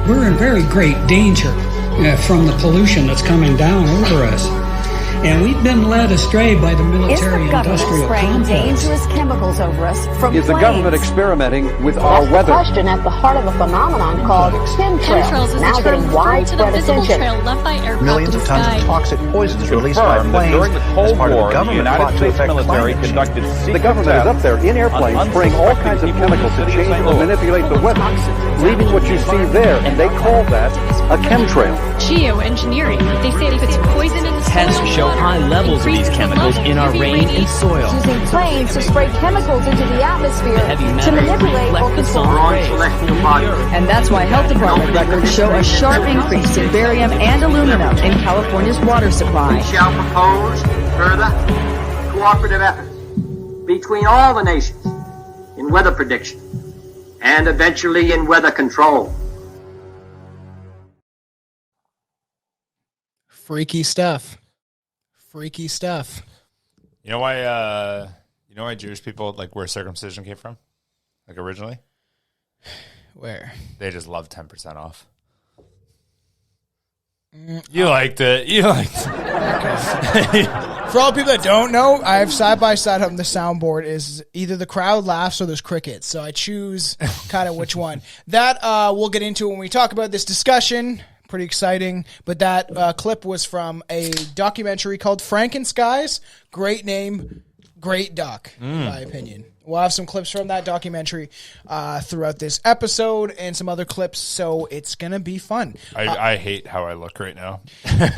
we're in very great danger from the pollution that's coming down over us. And we've been led astray by the military-industrial complex. Is the government spraying dangerous chemicals over us from Is the government experimenting with our weather? That's the question at the heart of a phenomenon called chemtrails, now getting widespread attention. Millions of tons of toxic poisons released by planes during the Cold as part War, of the the government United plot to States affect military climate conducted change. the government is up there in airplanes spraying all kinds of chemicals to change or manipulate the weather, leaving what you see there, and they call that a chemtrail. Geoengineering. They say it puts poison in the soil. Tests show high levels of these chemicals in our rain and soil. Using planes to spray chemicals into the atmosphere to manipulate or control. And that's why health department records show a sharp increase in barium and aluminum in California's water supply. We shall propose further cooperative efforts between all the nations in weather prediction and eventually in weather control. Freaky stuff. Freaky stuff. You know why Jewish people, like, where circumcision came from? Like, originally? Where? They just love 10% off. You liked it. You liked it. For all people that don't know, I have side by side on the soundboard is either the crowd laughs or there's crickets. So I choose kind of which one. That we'll get into when we talk about this discussion. Pretty exciting. But that clip was from a documentary called Frankenskies. Great name, great doc, in my opinion. We'll have some clips from that documentary throughout this episode and some other clips, so it's going to be fun. I hate how I look right now.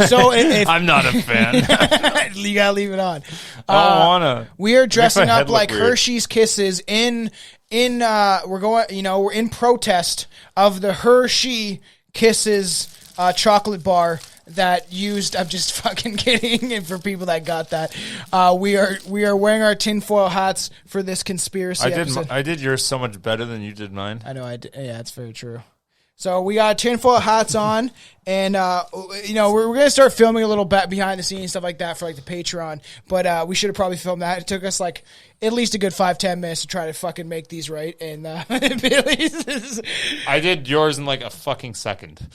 So if I'm not a fan. You got to leave it on. I don't want to. We are dressing up like Hershey's Kisses we're in protest of the Hershey Kisses chocolate bar that used, I'm just fucking kidding, and for people that got that, we are wearing our tinfoil hats for this conspiracy episode. I did yours so much better than you did mine. I know, yeah, that's very true. So we got tinfoil hats on, and we're gonna start filming a little bit behind the scenes stuff like that for like the Patreon. But we should have probably filmed that. It took us like at least a good 5-10 minutes to try to fucking make these right. And Billy's, I did yours in like a fucking second.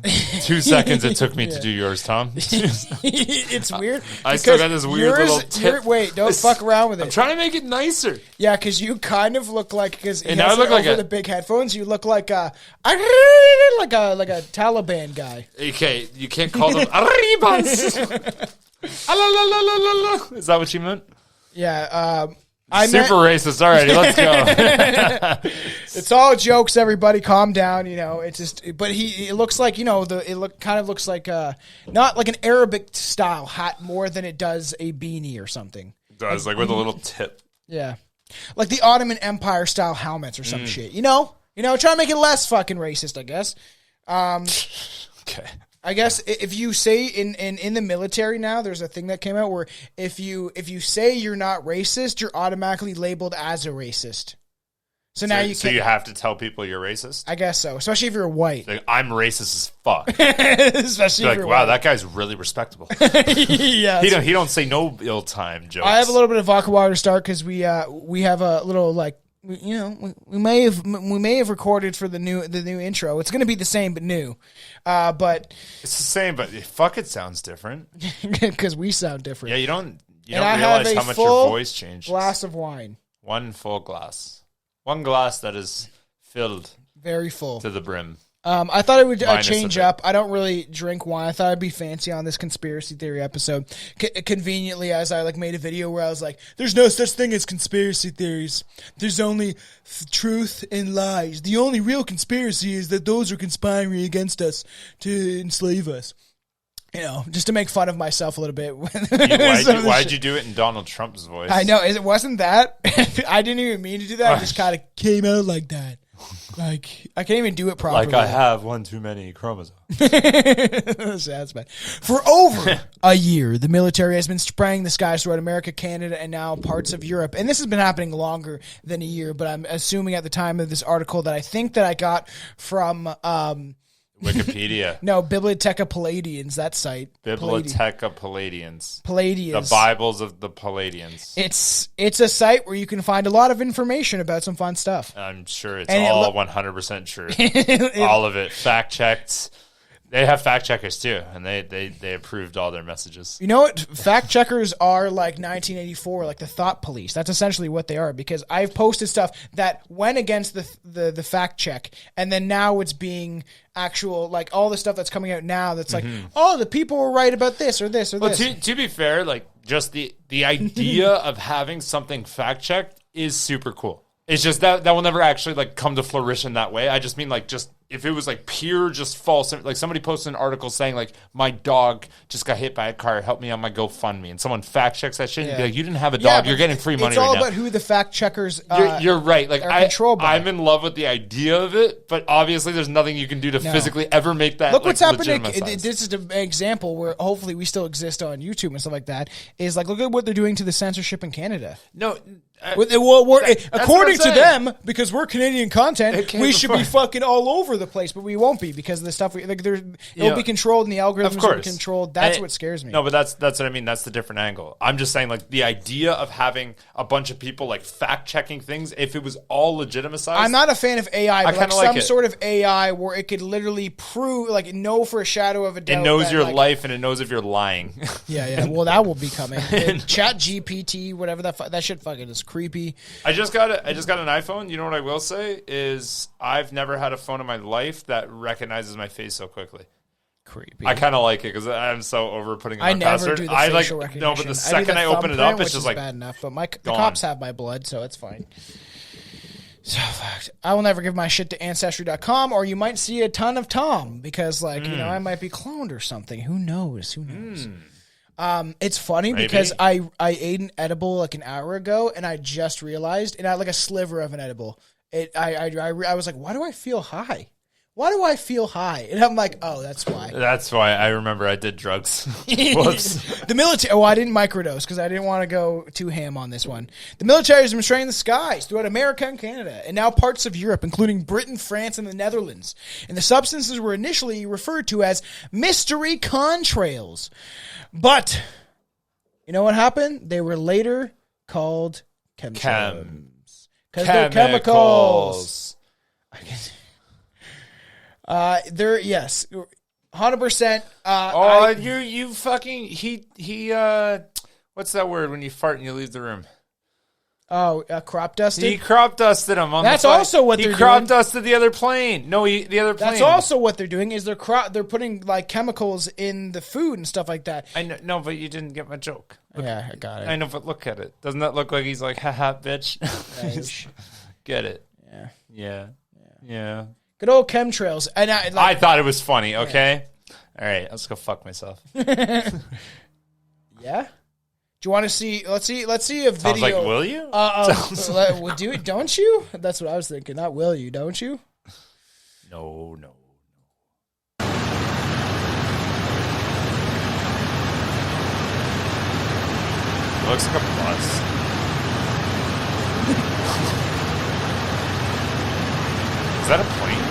2 seconds it took me to do yours, Tom. It's weird. I still got this weird little tip. Wait, don't fuck around with it. I'm trying to make it nicer. Yeah, because you kind of look like, because and I look like the big headphones. You look like a Taliban guy. Okay, you can't call them arribas. Is that what you meant? Yeah. Super racist. Alrighty, let's go. It's all jokes, everybody. Calm down. It's just. But it looks like kind of looks like not like an Arabic style hat more than it does a beanie or something. It does, like with a little tip. Yeah, like the Ottoman Empire style helmets or some shit. Try to make it less fucking racist, I guess. Okay. I guess if you say in the military now, there's a thing that came out where if you say you're not racist, you're automatically labeled as a racist. So now you have to tell people you're racist? I guess so, especially if you're white. Like, I'm racist as fuck. Especially if you're wow, white. that guy's really respectable. Yeah, he don't say no ill-timed jokes. I have a little bit of vodka water to start because we have a little like. We may have recorded for the new intro. It's going to be the same but new, but it's the same. But fuck, it sounds different because we sound different. Yeah, you don't realize how much your voice changes. Glass of wine, one full glass, one glass that is filled, very full to the brim. I thought it would change up. I don't really drink wine. I thought I'd be fancy on this conspiracy theory episode. Conveniently, as I made a video where I was like, "There's no such thing as conspiracy theories. There's only truth and lies. The only real conspiracy is that those are conspiring against us to enslave us." Just to make fun of myself a little bit. Why'd you do it in Donald Trump's voice? I know it wasn't that. I didn't even mean to do that. It just kind of came out like that. Like, I can't even do it properly. Like I have one too many chromosomes. That's bad. For over a year, the military has been spraying the skies throughout America, Canada, and now parts of Europe. And this has been happening longer than a year, but I'm assuming at the time of this article that I think that I got from Wikipedia. No, Bibliotheca Palladians, that site. Bibliotheca Palladians. Palladians. The Bibles of the Palladians. It's a site where you can find a lot of information about some fun stuff. I'm sure it's all 100% true. All of it. Fact checked. They have fact checkers too, and they approved all their messages. You know what? Fact checkers are like 1984, like the thought police. That's essentially what they are, because I've posted stuff that went against the fact check, and then now it's being actual, like all the stuff that's coming out now that's like, oh, the people were right about this or this or this. To be fair, like just the idea of having something fact checked is super cool. It's just that will never actually like come to fruition that way. I just mean like just if it was like pure just false, like somebody posted an article saying like my dog just got hit by a car, help me on my GoFundMe, and someone fact checks that shit and be like, you didn't have a dog, you're getting free money. It's all right about now. who the fact checkers you're right. Like I'm in love with the idea of it, but obviously there's nothing you can do to physically ever make that. Look what's happening. This This is an example where hopefully we still exist on YouTube and stuff like that. Is like, look at what they're doing to the censorship in Canada. No. According to them, because we're Canadian content, we should be fucking all over the place, but we won't be because of the stuff it'll be controlled and the algorithms will be controlled. That's what scares me. No, but that's what I mean. That's the different angle. I'm just saying, like the idea of having a bunch of people like fact checking things, if it was all legitimized. I'm not a fan of AI, but like some it. sort of AI where it could literally prove, like, know for a shadow of a doubt. It knows your life and it knows if you're lying. Yeah. Well, that will be coming. Chat GPT, whatever that shit fucking is creepy. I just got an iPhone. You know what I will say is I've never had a phone in my life that recognizes my face so quickly. Creepy. I kind of like it because I'm so over putting in my password. password. Do the facial recognition. No, but the second I open it up, it's just like bad enough. But the cops have my blood, so it's fine. So I will never give my shit to Ancestry.com, or you might see a ton of Tom because, like, you know, I might be cloned or something. Who knows? It's funny because I ate an edible like an hour ago, and I just realized, and I like a sliver of an edible. I was like, why do I feel high? Why do I feel high? And I'm like, oh, that's why. That's why I remember I did drugs. Whoops. The military. Oh, I didn't microdose because I didn't want to go too ham on this one. The military has been spraying the skies throughout America and Canada, and now parts of Europe, including Britain, France, and the Netherlands. And the substances were initially referred to as mystery contrails. But you know what happened? They were later called chemtrails. Because they're chemicals. They're, yes, 100%. You fucking, he, what's that word when you fart and you leave the room? Oh, crop dusted? He crop dusted him on That's the also what they're doing. He crop dusted the other plane. No, the other plane. That's also what they're doing is they're putting like chemicals in the food and stuff like that. I know, no, but you didn't get my joke. Yeah, I got it. I know, but look at it. Doesn't that look like he's like, haha, bitch? Get it. Yeah. Good old chemtrails. And I thought it was funny, okay? Yeah. All right, let's go fuck myself. Yeah? Do you want to see? Let's see a video. Sounds like, will you? We'll do it, don't you? That's what I was thinking. Not will you, don't you? No. It looks like a bus. Is that a plane?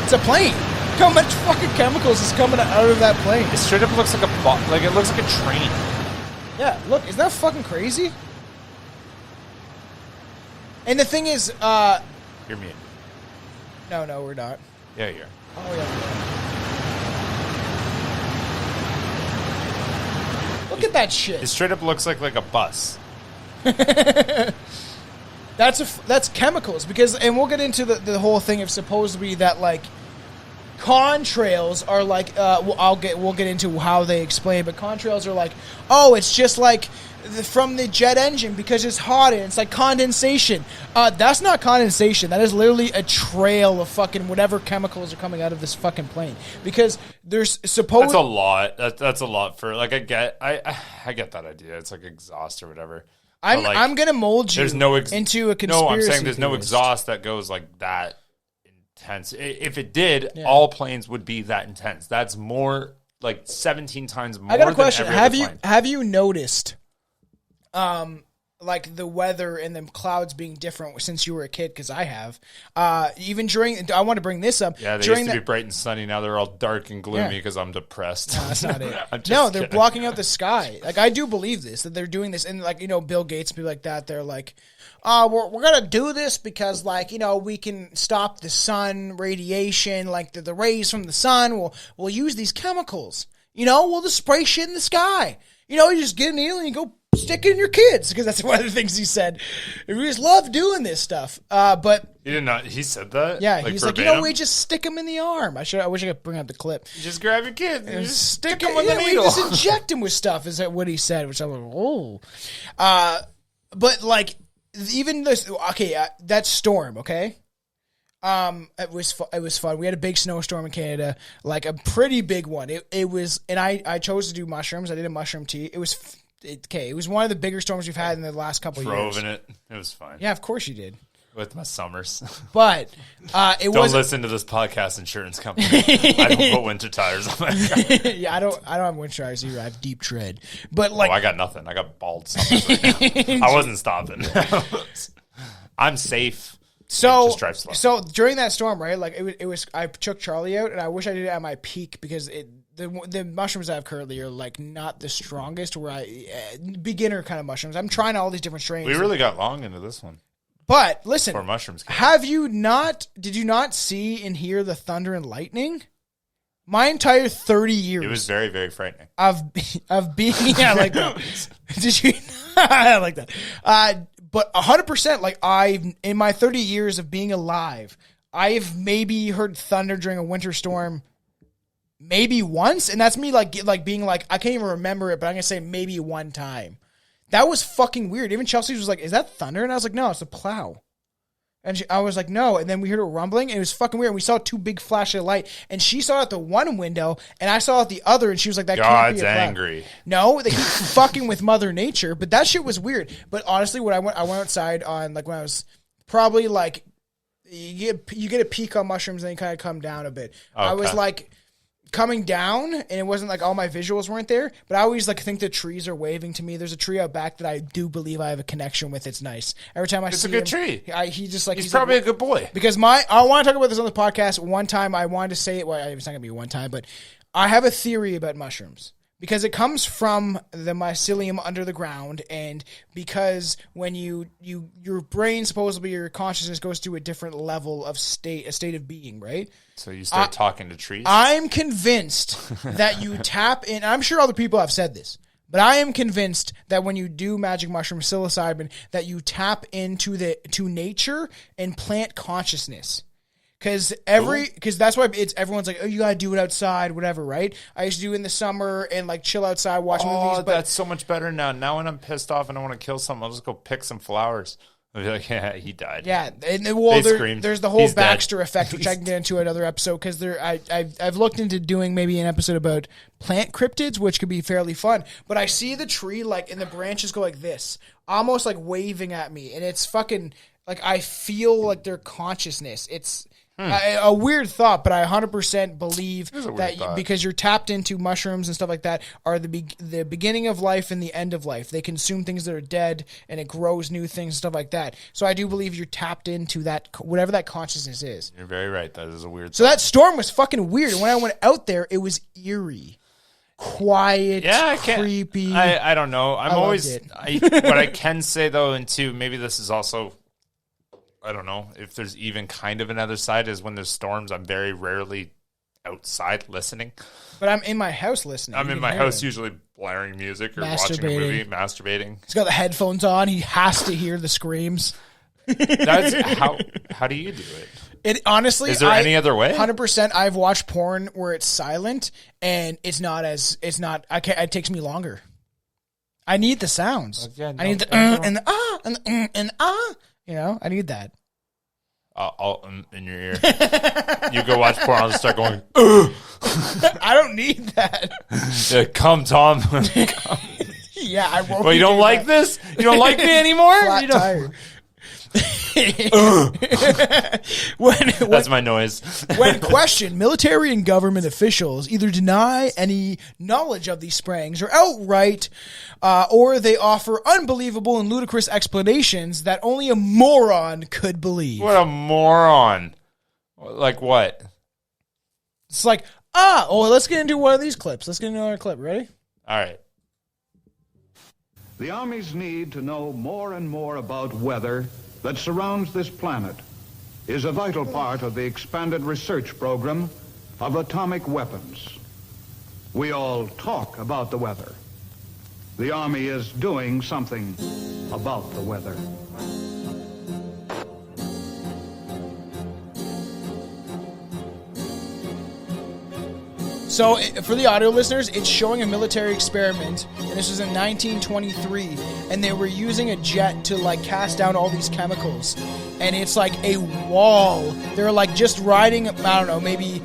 It's a plane. Look how much fucking chemicals is coming out of that plane. It straight up looks like it looks like a train. Yeah, look, isn't that fucking crazy? And the thing is, You're muted. No, we're not. Yeah, you are. Oh, yeah. Look at that shit. It straight up looks like a bus. That's chemicals and we'll get into the whole thing of supposedly that like contrails are like we'll get into how they explain, but contrails are like, oh, it's just like from the jet engine because it's hot and it's like condensation. That's not condensation. That is literally a trail of fucking whatever chemicals are coming out of this fucking plane because there's supposed. That's a lot. That's a lot for like I get that idea. It's like exhaust or whatever. I'm gonna mold you into a conspiracy. No, I'm saying there's no exhaust that goes like that intense. If it did, all planes would be that intense. That's more like 17 times more. I got a question. Than every other plane. Have you noticed, like the weather and the clouds being different since you were a kid, because I have. Even during, I want to bring this up. Yeah, they used to be bright and sunny. Now they're all dark and gloomy because I'm depressed. No, that's not it. No, they're blocking out the sky. Like, I do believe this, that they're doing this. And, like, you know, Bill Gates and people like that, they're like, we're going to do this because, like, you know, we can stop the sun radiation, like the rays from the sun. We'll use these chemicals. You know, we'll just spray shit in the sky. You know, you just get a needle and you go stick it in your kids, because that's one of the things he said. We just love doing this stuff. But he did not. He said that. Yeah, he's like, you know, we just stick them in the arm. I wish I could bring up the clip. You just grab your kid and just stick them with the needle. We just inject him with stuff. Is that what he said? Which I'm like, oh. But like, even this. Okay, that storm. Okay. It was fun. We had a big snowstorm in Canada, like a pretty big one. It was, and I chose to do mushrooms. I did a mushroom tea. It was it was one of the bigger storms we've had in the last couple of years. Drove in it. It was fine. Yeah, of course you did. With my summers. But don't listen to this podcast, insurance company. I don't put winter tires on my car. Yeah, I don't have winter tires either. I have deep tread. But like, I got nothing. I got bald summers right now. I wasn't stopping. I'm safe. So during that storm, right? Like it was. I took Charlie out, and I wish I did it at my peak, because the mushrooms I have currently are like not the strongest. Where beginner kind of mushrooms. I'm trying all these different strains. We really got long into this one. But listen, for mushrooms, did you not see and hear the thunder and lightning? My entire 30 years. It was very, very frightening. Of being, yeah, I like that. Did you? I like that. But 100%, like in my 30 years of being alive, I've maybe heard thunder during a winter storm maybe once. And that's me like being like, I can't even remember it, but I'm going to say maybe one time. That was fucking weird. Even Chelsea was like, is that thunder? And I was like, no, it's a plow. And I was like, no. And then we heard a rumbling, and it was fucking weird. And we saw two big flashes of light, and she saw it at the one window, and I saw it at the other, and she was like, that can't be a plow. God's angry. No, they keep fucking with Mother Nature, but that shit was weird. But honestly, when I went outside on, like, when I was probably like, you get a peak on mushrooms, and then you kind of come down a bit. Okay. I was like coming down, and it wasn't like all my visuals weren't there, but I always like think the trees are waving to me. There's a tree out back that I do believe I have a connection with. It's nice. Every time I see him, it's a good tree. He's probably a good boy. Because I want to talk about this on the podcast. One time I wanted to say it. Well, it's not gonna be one time, but I have a theory about mushrooms. Because it comes from the mycelium under the ground, and because when your brain, supposedly your consciousness, goes to a different level of a state of being, right? So you start talking to trees? I'm convinced that you tap in. I'm sure other people have said this, but I am convinced that when you do magic mushroom psilocybin, that you tap into to nature and plant consciousness. Because that's why everyone's like, oh, you gotta do it outside, whatever, right? I used to do it in the summer and like chill outside, watch movies. Oh, that's so much better now. Now when I'm pissed off and I want to kill someone, I'll just go pick some flowers. I'll be like, yeah, he died. Yeah, and there's the whole Baxter effect, which I can get into another episode, because I've looked into doing maybe an episode about plant cryptids, which could be fairly fun. But I see the tree like, and the branches go like this, almost like waving at me, and it's fucking like I feel like their consciousness. It's a weird thought, but I 100% believe that because you're tapped into mushrooms and stuff like that are the beginning of life and the end of life. They consume things that are dead, and it grows new things and stuff like that. So I do believe you're tapped into that, whatever that consciousness is. You're very right. That is a weird So that storm was fucking weird. And when I went out there, it was eerie. Quiet, creepy. I don't know. What I can say, though, and too, maybe this is also, I don't know if there's even kind of another side, is when there's storms, I'm very rarely outside listening. But I'm in my house listening. I'm in my house usually blaring music or watching a movie, masturbating. He's got the headphones on. He has to hear the screams. That's how do you do it? It honestly, is there any other way? 100%. I've watched porn where it's silent, and it takes me longer. I need the sounds. I need the and the and the ah. You know, I need that. I'll in your ear. You go watch porn, I'll just start going, ugh. I don't need that. Yeah, come, Tom. Come. Yeah, I won't. Well, you don't like this? You don't like me anymore? Flat tire. That's my noise. When questioned, military and government officials either deny any knowledge of these sprayings or outright, or they offer unbelievable and ludicrous explanations that only a moron could believe. What a moron. Like what? It's like, let's get into one of these clips. Let's get into another clip. Ready? All right. The Army's need to know more and more about weather that surrounds this planet is a vital part of the expanded research program of atomic weapons. We all talk about the weather. The Army is doing something about the weather. So, for the audio listeners, it's showing a military experiment, and this was in 1923, and they were using a jet to, like, cast down all these chemicals, and it's like a wall. They're, like, just riding, I don't know, maybe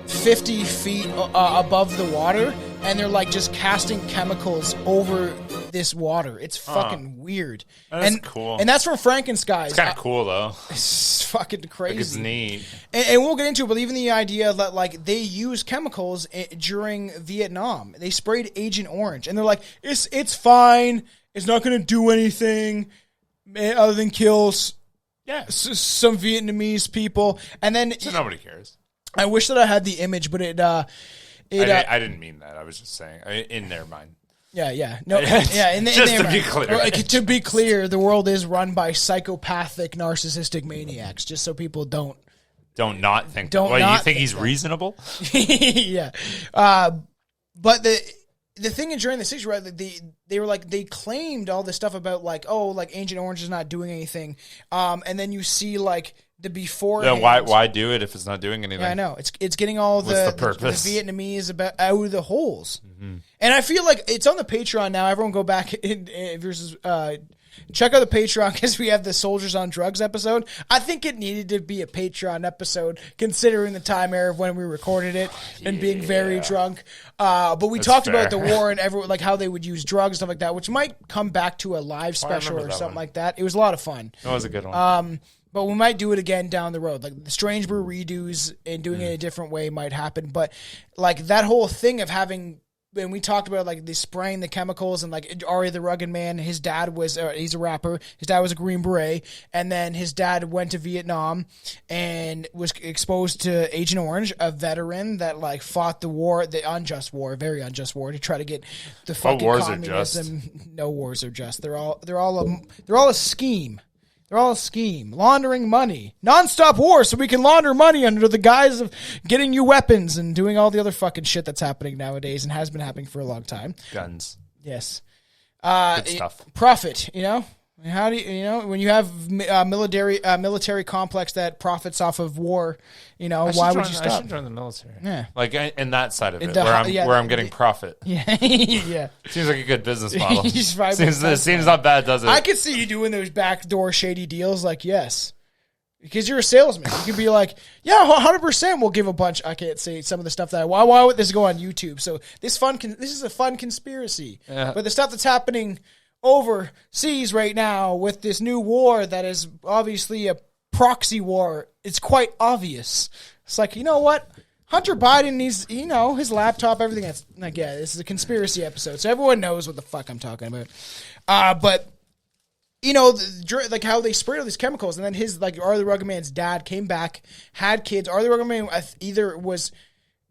50 feet above the water, and they're, like, just casting chemicals over this water. It's fucking weird. That's cool. And that's from Frankenstein. It's kind of cool, though. It's fucking crazy. Like, it's neat. And we'll get into it, but even the idea that, like, they use chemicals during Vietnam. They sprayed Agent Orange, and they're like, it's fine. It's not going to do anything other than kill some Vietnamese people. And then... So nobody cares. I wish that I had the image, but I didn't mean that. I was just saying, in their mind. Yeah. No, yeah. Just to be clear. To be clear, the world is run by psychopathic, narcissistic maniacs. Just so people don't not think. You think he's reasonable? Yeah. But the thing is, during the 60s, right? They were like, they claimed all this stuff about like, Agent Orange is not doing anything. And then you see like the before. Yeah, why do it if it's not doing anything? Yeah, I know. It's getting all the Vietnamese out of the holes. Mm-hmm. And I feel like it's on the Patreon now. Everyone go back versus check out the Patreon because we have the Soldiers on Drugs episode. I think it needed to be a Patreon episode considering the time era of when we recorded it and being very drunk. But we talked about the war and like how they would use drugs and stuff like that, which might come back to a live special or something like that. It was a lot of fun. That was a good one. But we might do it again down the road. Like the Strange Brew redos and doing it a different way might happen. But like that whole thing of having, when we talked about like the spraying the chemicals and like Ari the Rugged Man, his dad was, he's a rapper. His dad was a Green Beret. And then his dad went to Vietnam and was exposed to Agent Orange, a veteran that like fought the war, the unjust war, very unjust war to try to get the fucking communism. No wars are just. They're all a scheme. They're all a scheme. Laundering money. Non-stop war so we can launder money under the guise of getting you weapons and doing all the other fucking shit that's happening nowadays and has been happening for a long time. Guns. Yes. Good stuff. Profit, you know? How do you when you have military complex that profits off of war, why would you stop? I should join the military. Yeah. Like in that side of it, where I'm getting profit. Yeah. Yeah. Seems like a good business model. Seems not bad, does it? I could see you doing those backdoor shady deals, like, yes. Because you're a salesman. You could be like, yeah, 100% we'll give a bunch. I can't say some of the stuff that why would this go on YouTube? So this is a fun conspiracy. Yeah. But the stuff that's happening overseas right now with this new war that is obviously a proxy war, it's quite obvious. It's like, you know what? Hunter Biden needs, his laptop, everything. That's like, yeah, this is a conspiracy episode, so everyone knows what the fuck I'm talking about. But like how they sprayed all these chemicals, and then his Ari the Rugged Man's dad came back, had kids. Ari the Rugged Man either was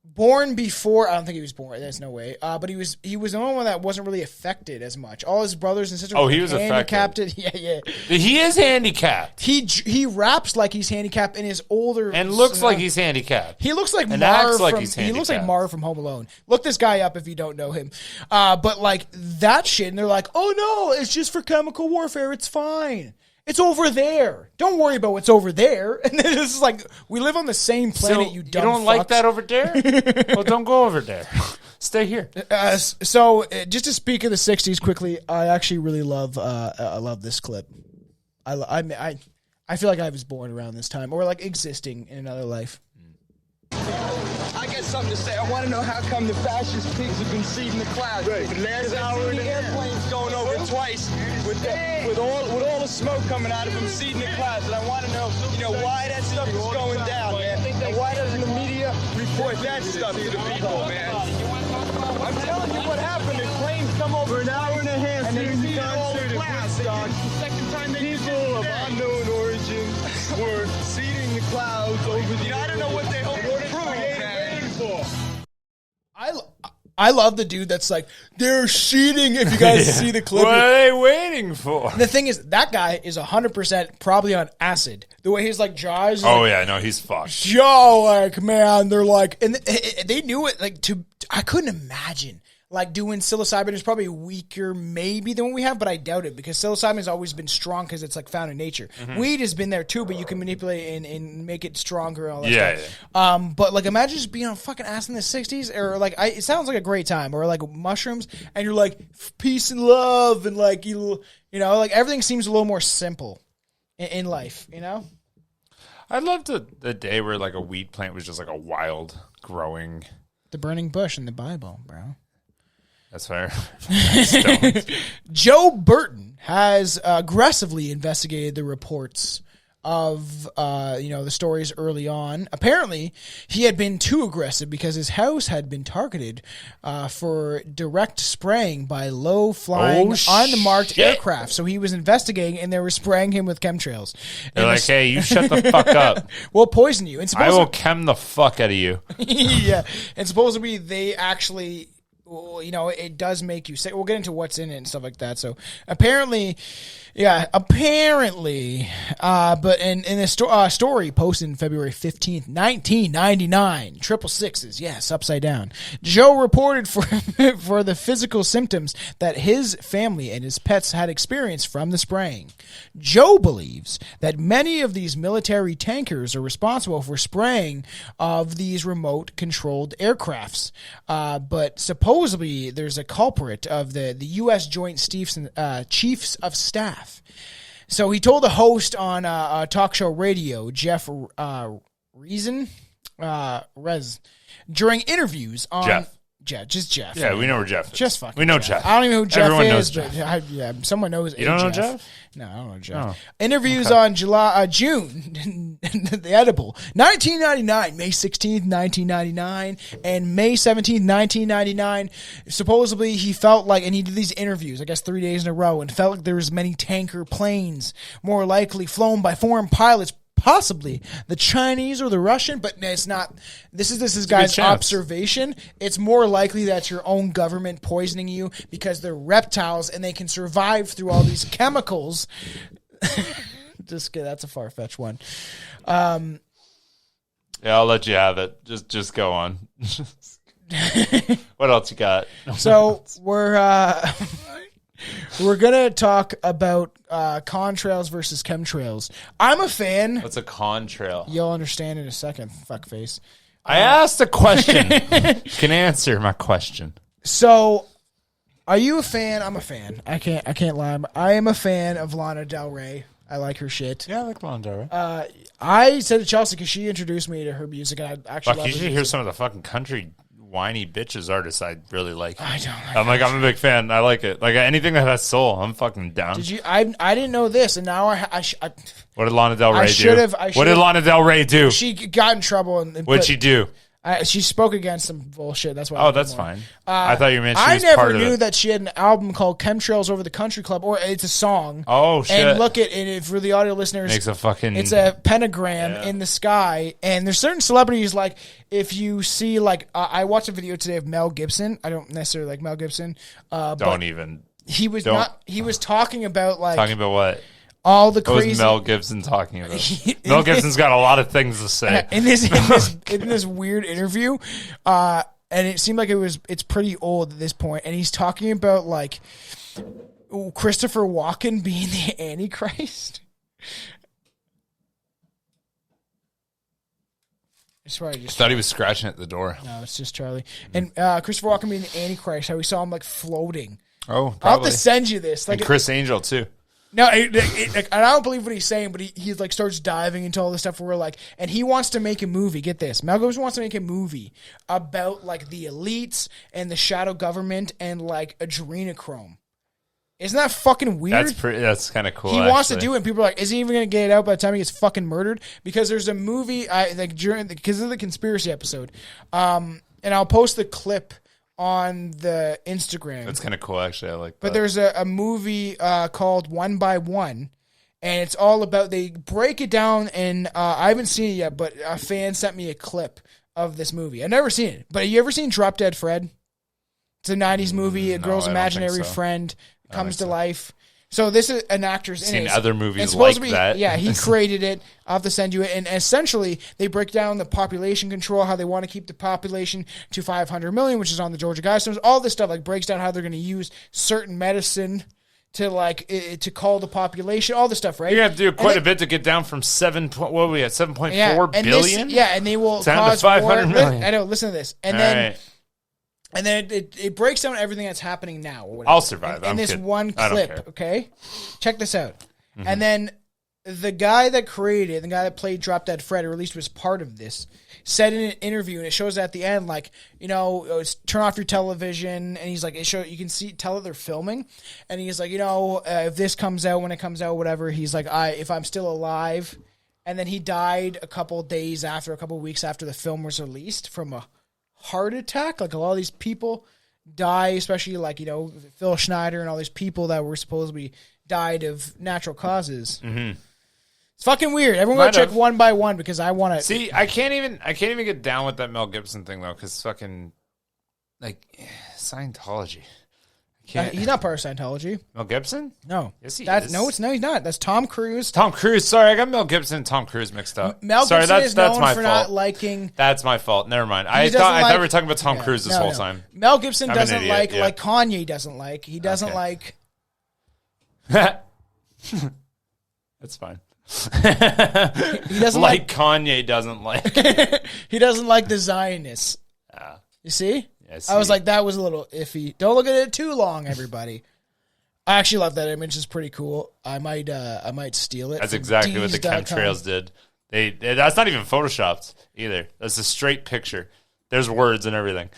born before, I don't think he was born. There's no way. But he was the only one that wasn't really affected as much. All his brothers and sisters. He was handicapped. affected. Yeah. He is handicapped. He raps like he's handicapt in his older and looks like he's handicapped. He looks like and Marv acts like from, he's handicapped. He looks like Marv from Home Alone. Look this guy up if you don't know him. But like that shit, and they're like, oh no, it's just for chemical warfare. It's fine. It's over there. Don't worry about what's over there. And then it's like, we live on the same planet, so you dumb You don't fucks. like that over there? Well, don't go over there. Stay here. So, just to speak of the 60s quickly, I actually really love this clip. I feel like I was born around this time, or like existing in another life. I got something to say. I want to know how come the fascist pigs have been seeding the clouds. Right. Last hour, the airplanes going over twice with all the smoke coming out of them seeding the clouds. And I want to know, why that stuff is going down, man. And why doesn't the media report that stuff to the people, man? I'm telling you what happened. The planes come over an hour and a half and they seed all the clouds. The second time they people of unknown origin were seeding the clouds over the. I don't know what they hope to prove, man. I love the dude that's like, they're seeding. If you guys see the clip. What are they waiting for? The thing is, that guy is 100% probably on acid. The way his jaws. He's fucked. Joe, man, they're like, and they knew it. I couldn't imagine doing psilocybin is probably weaker maybe than what we have, but I doubt it because psilocybin has always been strong because it's found in nature. Mm-hmm. Weed has been there too, but you can manipulate and make it stronger and all that stuff. Yeah. But imagine just being on fucking ass in the 60s or it sounds like a great time or mushrooms and you're like peace and love and everything seems a little more simple in life, I loved the day where a weed plant was just a wild growing. The burning bush in the Bible, bro. That's fair. Joe Burton has aggressively investigated the reports of the stories early on. Apparently, he had been too aggressive because his house had been targeted for direct spraying by low-flying, unmarked aircraft. So he was investigating, and they were spraying him with chemtrails. They're like, hey, you shut the fuck up. We'll poison you. And I will chem the fuck out of you. Yeah. And supposedly they actually... it does make you sick. We'll get into what's in it and stuff like that. So apparently, but in a story posted in February 15th, 1999, 666s, yes, upside down. Joe reported for the physical symptoms that his family and his pets had experienced from the spraying. Joe believes that many of these military tankers are responsible for spraying of these remote controlled aircrafts, but supposedly there's a culprit of the U.S. Joint Chiefs of Staff. So he told the host on a talk show radio, Jeff Rez, during interviews on... Just Jeff. Yeah, we know where Jeff is. Just fucking We know Jeff. Jeff. I don't even know who Jeff Everyone is. knows Jeff. Someone knows. You don't know Jeff? No, I don't know Jeff. Oh. Interviews on June, the edible, 1999, May 16th, 1999, and May 17th, 1999. Supposedly, he felt and he did these interviews, I guess 3 days in a row, and felt like there was many tanker planes, more likely flown by foreign pilots, possibly the Chinese or the Russian, but it's not. This is guy's observation. It's more likely that your own government poisoning you because they're reptiles and they can survive through all these chemicals. Just kidding. That's a far-fetched one. Yeah, I'll let you have it. Just go on. What else you got? So we're gonna talk about contrails versus chemtrails. I'm a fan. What's a contrail? You'll understand in a second, fuckface. I asked a question. You can answer my question. So, are you a fan? I'm a fan. I can't lie. I am a fan of Lana Del Rey. I like her shit. Yeah, I like Lana Del Rey. I said to Chelsea because she introduced me to her music, and I actually love you her should music. Hear some of the fucking country whiny bitches artists I really like. I don't like I'm a big fan. I like it. Anything that has soul, I'm fucking down. Did you? I didn't know this, and now I what did Lana Del Rey do? What did Lana Del Rey do? She got in trouble. What'd she do? She spoke against some bullshit. That's why. Oh, that's fine. I thought you meant she was I part of never knew it. that she had an album called Chemtrails Over the Country Club, or it's a song. Oh shit! And look at it for the audio listeners. Makes a fucking. It's a pentagram in the sky, and there's certain celebrities if you see I watched a video today of Mel Gibson. I don't necessarily like Mel Gibson. Don't even. He was not. He was talking about talking about what. All the crazy. What was Mel Gibson talking about? Mel Gibson's got a lot of things to say in this weird interview, and it seemed like it's pretty old at this point. And he's talking about Christopher Walken being the Antichrist. I swear, I thought he was scratching at the door. No, it's just Charlie. And Christopher Walken being the Antichrist. How we saw him floating. Oh, probably. I'll have to send you this. And Chris Angel too. No, like, I don't believe what he's saying, but he like starts diving into all this stuff where we're like, and he wants to make a movie. Get this, Mel Gibson wants to make a movie about like the elites and the shadow government and like adrenochrome. Isn't that fucking weird? That's kind of cool. He wants to do it, and people are like, is he even going to get it out by the time he gets fucking murdered? Because there's a movie, because of the conspiracy episode, and I'll post the clip on the Instagram. That's kind of cool, actually. I like that. But there's a movie called One by One, and it's all about, they break it down, and I haven't seen it yet, but a fan sent me a clip of this movie. I've never seen it, but have you ever seen Drop Dead Fred? It's a 90s movie, a girl's imaginary friend comes to life. So this is an actor's in it. Seen other movies like that. Yeah, he created it. I'll have to send you it. And essentially, they break down the population control, how they want to keep the population to 500 million, which is on the Georgia Guidestones. All this stuff like breaks down how they're going to use certain medicine to to call the population. All this stuff, right? You're going to have to do quite a bit to get down from 7.4 billion? And they will down cause to 500 million. I know. Listen to this, and then it breaks down everything that's happening now. Or whatever. I'll survive. In this one clip, okay? Check this out. Mm-hmm. And then the guy that created, the guy that played Drop Dead Fred, or at least was part of this, said in an interview, and it shows at the end, like, turn off your television, and he's like, you can tell that they're filming, and he's like, if this comes out, when it comes out, whatever, he's like, if I'm still alive, and then he died a couple weeks after the film was released from a heart attack. Like a lot of these people die, especially like Phil Schneider and all these people that were supposedly died of natural causes. Mm-hmm. It's fucking weird. Everyone go check One by One because I want to see. I can't even get down with that Mel Gibson thing though, because fucking like Scientology. He's not part of Scientology. Mel Gibson? No. Yes, he is. No, he's not. That's Tom Cruise. Tom Cruise. Sorry, I got Mel Gibson and Tom Cruise mixed up. Mel Gibson is known for not liking. That's my fault. Never mind. I thought we were talking about Tom Cruise this whole time. Mel Gibson doesn't like Kanye doesn't like. He doesn't like. That's fine. He doesn't like Kanye doesn't like. He doesn't like the Zionists. You see? I was like, that was a little iffy. Don't look at it too long, everybody. I actually love that image. It's pretty cool. I might steal it. That's exactly what the chemtrails did. That's not even photoshopped either. That's a straight picture. There's words and everything.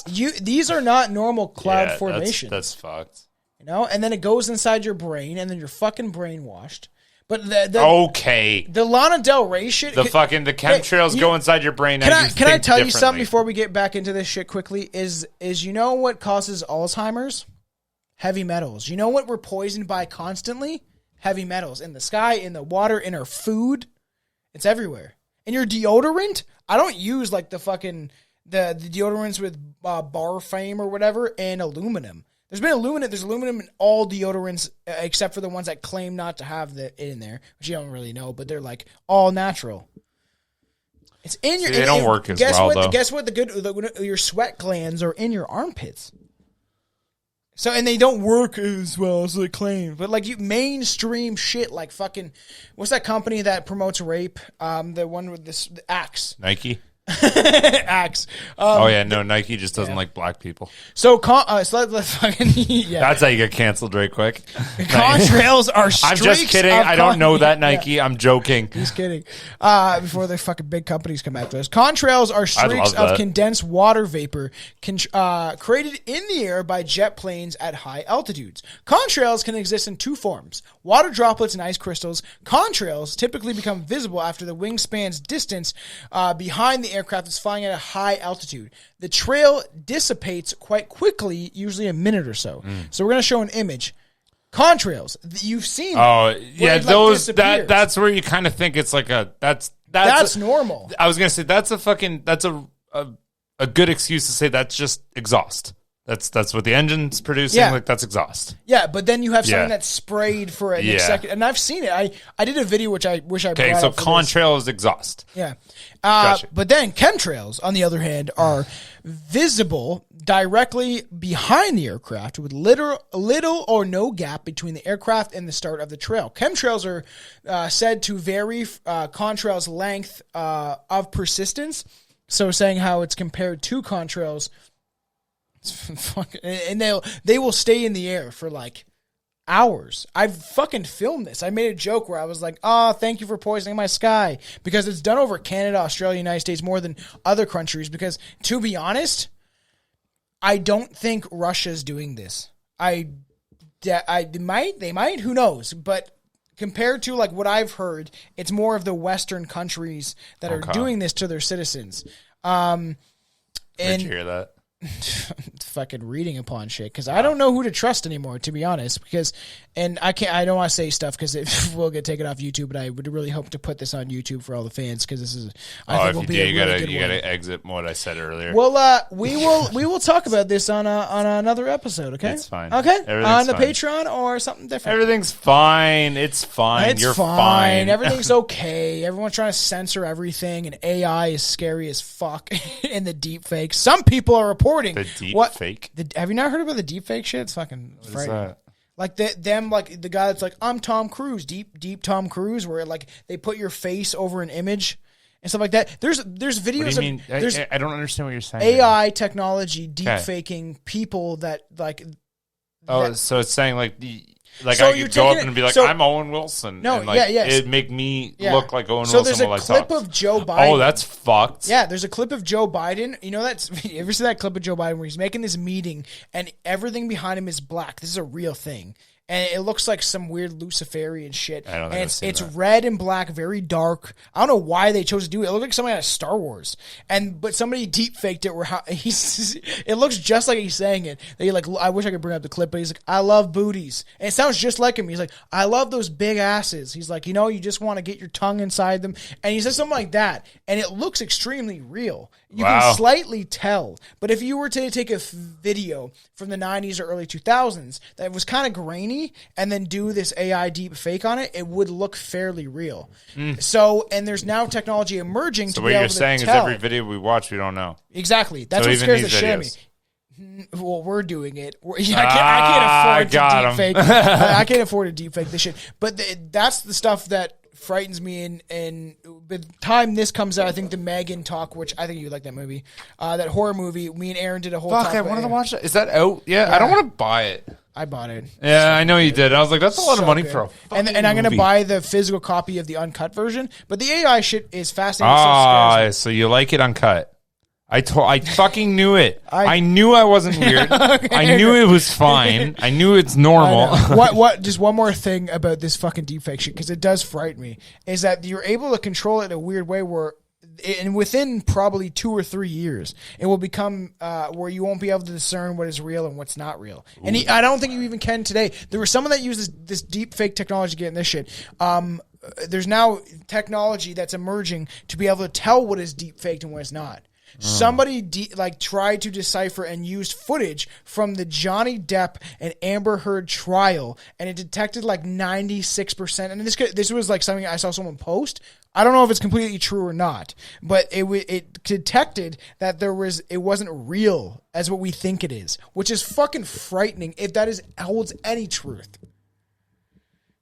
These are not normal cloud formations. That's fucked. And then it goes inside your brain, and then you're fucking brainwashed. But the Lana Del Rey shit. The chemtrails go inside your brain. Can I tell you something before we get back into this shit quickly? Is what causes Alzheimer's? Heavy metals. You know what we're poisoned by constantly? Heavy metals in the sky, in the water, in our food. It's everywhere. In your deodorant, I don't use like the deodorants with bar frame or whatever and aluminum. There's aluminum in all deodorants except for the ones that claim not to have it in there, which you don't really know, but they're like all natural. It's in your. They don't work as well though. Guess what? Your sweat glands are in your armpits. So and they don't work as well as they claim, but like mainstream shit, like fucking, what's that company that promotes rape? The one with the Axe. Nike. Axe. Nike just doesn't like black people. So let's fucking That's how you get canceled very quick. Contrails are streaks. I'm just kidding. I don't know that Nike. Yeah. I'm joking. He's kidding. Before the fucking big companies come after us. Contrails are streaks of condensed water vapor created in the air by jet planes at high altitudes. Contrails can exist in two forms: water droplets and ice crystals. Contrails typically become visible after the wingspan's distance behind the aircraft is flying at a high altitude. The trail dissipates quite quickly, usually a minute or so. So we're going to show an image. Contrails, you've seen. Oh yeah, those that's where you kind of think it's like that's normal. I was going to say that's a good excuse to say that's just exhaust. That's what the engine's producing. Yeah. Like that's exhaust. Yeah, but then you have something that's sprayed for a second, and I've seen it. I did a video which I wish I brought. Okay, so contrail is exhaust. Yeah, gotcha. But then chemtrails, on the other hand, are visible directly behind the aircraft with little or no gap between the aircraft and the start of the trail. Chemtrails are said to vary contrails' length of persistence. So saying how it's compared to contrails. And they will stay in the air for like hours. I've fucking filmed this. I made a joke where I was like, "Oh, thank you for poisoning my sky," because it's done over Canada, Australia, United States more than other countries. Because to be honest, I don't think Russia's doing this. They might, who knows? But compared to like what I've heard, it's more of the Western countries that are doing this to their citizens. Did you hear that? Fucking reading upon shit because I don't know who to trust anymore, to be honest. I don't want to say stuff because it will get taken off YouTube, but I would really hope to put this on YouTube for all the fans because this is. I think you gotta exit what I said earlier. Well, we will talk about this on another episode. Okay, it's fine. Okay, on the Patreon or something different. Everything's fine. It's fine. You're fine. Everything's okay. Everyone's trying to censor everything, and AI is scary as fuck. In the deep fake, some people are reporting the deep fake. Have you not heard about the deep fake shit? It's fucking frightening. What is that? Like like the guy that's like, I'm Tom Cruise, deep Tom Cruise, where like they put your face over an image and stuff like that. There's videos. What do you mean? I don't understand what you're saying. AI technology deep faking people that like. So it's saying like I could go up and be like, I'm Owen Wilson. No, and like, it'd make me look like Owen Wilson. So there's a clip of Joe Biden. Oh, that's fucked. Yeah, there's a clip of Joe Biden. You know you ever see that clip of Joe Biden where he's making this meeting and everything behind him is black? This is a real thing. And it looks like some weird Luciferian shit. I don't think it's red and black, very dark. I don't know why they chose to do it. It looked like somebody out of Star Wars. But somebody deep faked it where it looks just like he's saying it. I wish I could bring up the clip, but he's like, I love booties. And it sounds just like him. He's like, I love those big asses. He's like, you just want to get your tongue inside them. And he says something like that. And it looks extremely real. You can slightly tell. But if you were to take a video from the 90s or early 2000s that was kind of grainy and then do this AI deep fake on it, it would look fairly real. So, and there's now technology emerging to be able to tell. So what you're saying is every video we watch, we don't know. Exactly. That's what scares the shit out of me. Well, we're doing it. I can't afford to deep fake. I can't afford to deep fake this shit. But that's the stuff that frightens me. And by the time this comes out, I think the Megan talk, which I think you like that movie, that horror movie. Me and Aaron did a whole. Fuck, I wanted to watch that. Is that out? Yeah, I don't want to buy it. I bought it. Yeah, I know you did. I was like, that's a lot of money for a fucking and I'm going to movie. buy the physical copy of the uncut version. But the AI shit is fascinating. So you like it uncut? I fucking knew it. I knew I wasn't weird. Okay. I knew it was fine. I knew it's normal. What? Just one more thing about this fucking deepfake shit, because it does frighten me, is that you're able to control it in a weird way where. And within probably 2 or 3 years, it will become where you won't be able to discern what is real and what's not real. Ooh. And I don't think you even can today. There was someone that used this deep fake technology to get in this shit. There's now technology that's emerging to be able to tell what is deep faked and what is not. Somebody tried to decipher and used footage from the Johnny Depp and Amber Heard trial, and it detected like 96%. And this was like something I saw someone post. I don't know if it's completely true or not, but it detected that it wasn't real as what we think it is, which is fucking frightening if that holds any truth.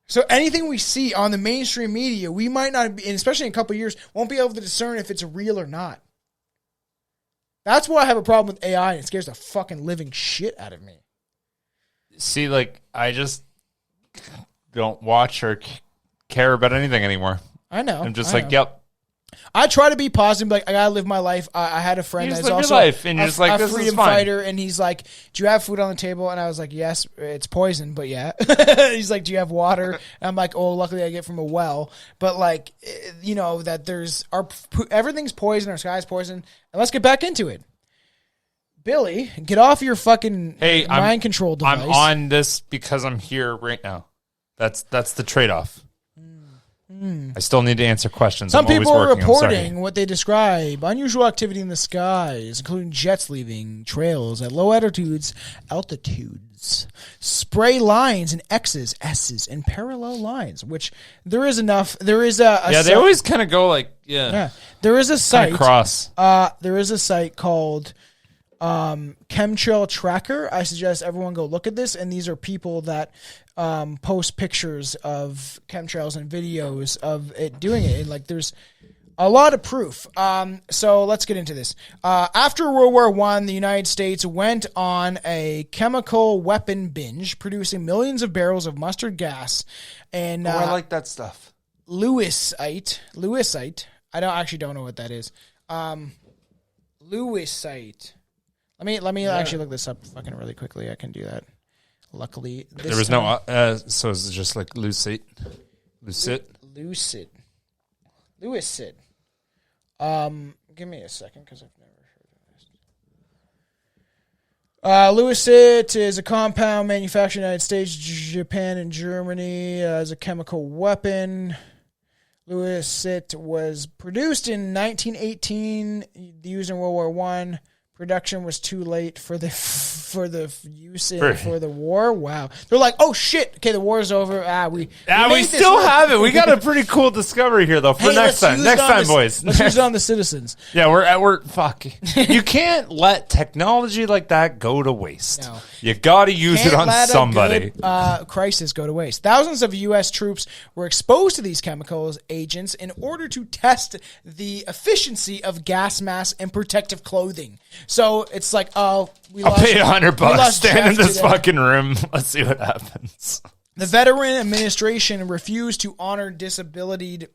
So anything we see on the mainstream media, we might not be, and especially in a couple of years, won't be able to discern if it's real or not. That's why I have a problem with AI, and it scares the fucking living shit out of me. See, I just don't watch or care about anything anymore. I know. I'm just yep. I try to be positive. I gotta live my life. I had a friend that's also life, and you're just like, a this freedom is fine. fighter, and he's like, "Do you have food on the table?" And I was like, "Yes, it's poison, but yeah." He's like, "Do you have water?" And I'm like, "Oh, luckily I get from a well." But that everything's poison. Our sky's poison. And let's get back into it. Billy, get off your fucking mind control device. I'm on this because I'm here right now. That's the trade-off. I still need to answer questions. Some people are reporting what they describe unusual activity in the skies, including jets leaving trails at low altitudes, spray lines and X's, S's, and parallel lines. Which there is enough. There is they always kind of go There is a site. Cross. There is a site called Chemtrail Tracker. I suggest everyone go look at this, and these are people that post pictures of chemtrails and videos of it doing it. And there's A lot of proof. So let's get into this. After World War I, the United States went on a chemical weapon binge, producing millions of barrels of mustard gas and I like that stuff. Lewisite. I don't know what that is. Lewisite. Let me actually look this up fucking really quickly. I can do that. Luckily, there was no. So it's just like lucid. Give me a second because I've never heard of this. Lewisite is a compound manufactured in the United States, Japan, and Germany as a chemical weapon. Lewisite was produced in 1918, used in World War I. Production was too late for the use for the war. Wow, they're like, oh shit, okay, the war's over. We still have it. We got a pretty cool discovery here though for next time. Next time, boys. Let's use it on the citizens. Yeah, we're fuck. You can't let technology like that go to waste. No. You got to use it on somebody. Crisis go to waste. Thousands of U.S. troops were exposed to these chemicals agents in order to test the efficiency of gas masks and protective clothing. So it's like, I'll pay $100. Stand in this fucking room. Let's see what happens. The Veteran Administration refused to honor disability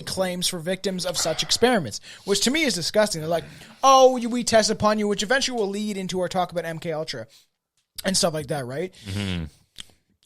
claims for victims of such experiments, which to me is disgusting. They're like, oh, we test upon you, which eventually will lead into our talk about MK Ultra and stuff like that, right? Mm-hmm.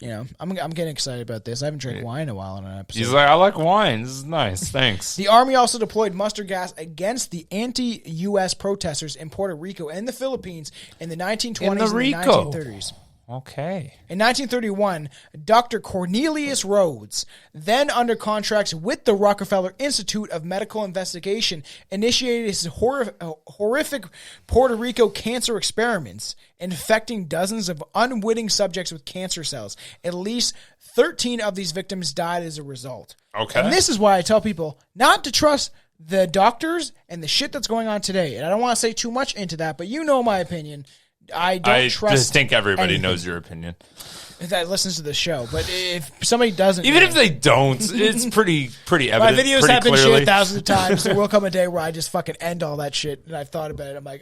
You know, I'm getting excited about this. I haven't drank wine in a while on an episode. He's like, I like wine. This is nice. Thanks. The Army also deployed mustard gas against the anti-U.S. protesters in Puerto Rico and the Philippines in the 1920s and 1930s. Okay. In 1931, Dr. Cornelius Rhodes, then under contracts with the Rockefeller Institute of Medical Investigation, initiated his horrific Puerto Rico cancer experiments, infecting dozens of unwitting subjects with cancer cells. At least 13 of these victims died as a result. Okay. And this is why I tell people not to trust the doctors and the shit that's going on today. And I don't want to say too much into that, but you know my opinion. I just think everybody knows your opinion that listens to the show. But if somebody doesn't, even if they don't, it's pretty evident. My videos pretty have been clearly shared thousands of times. There will come a day where I just fucking end all that shit. And I've thought about it. I'm like,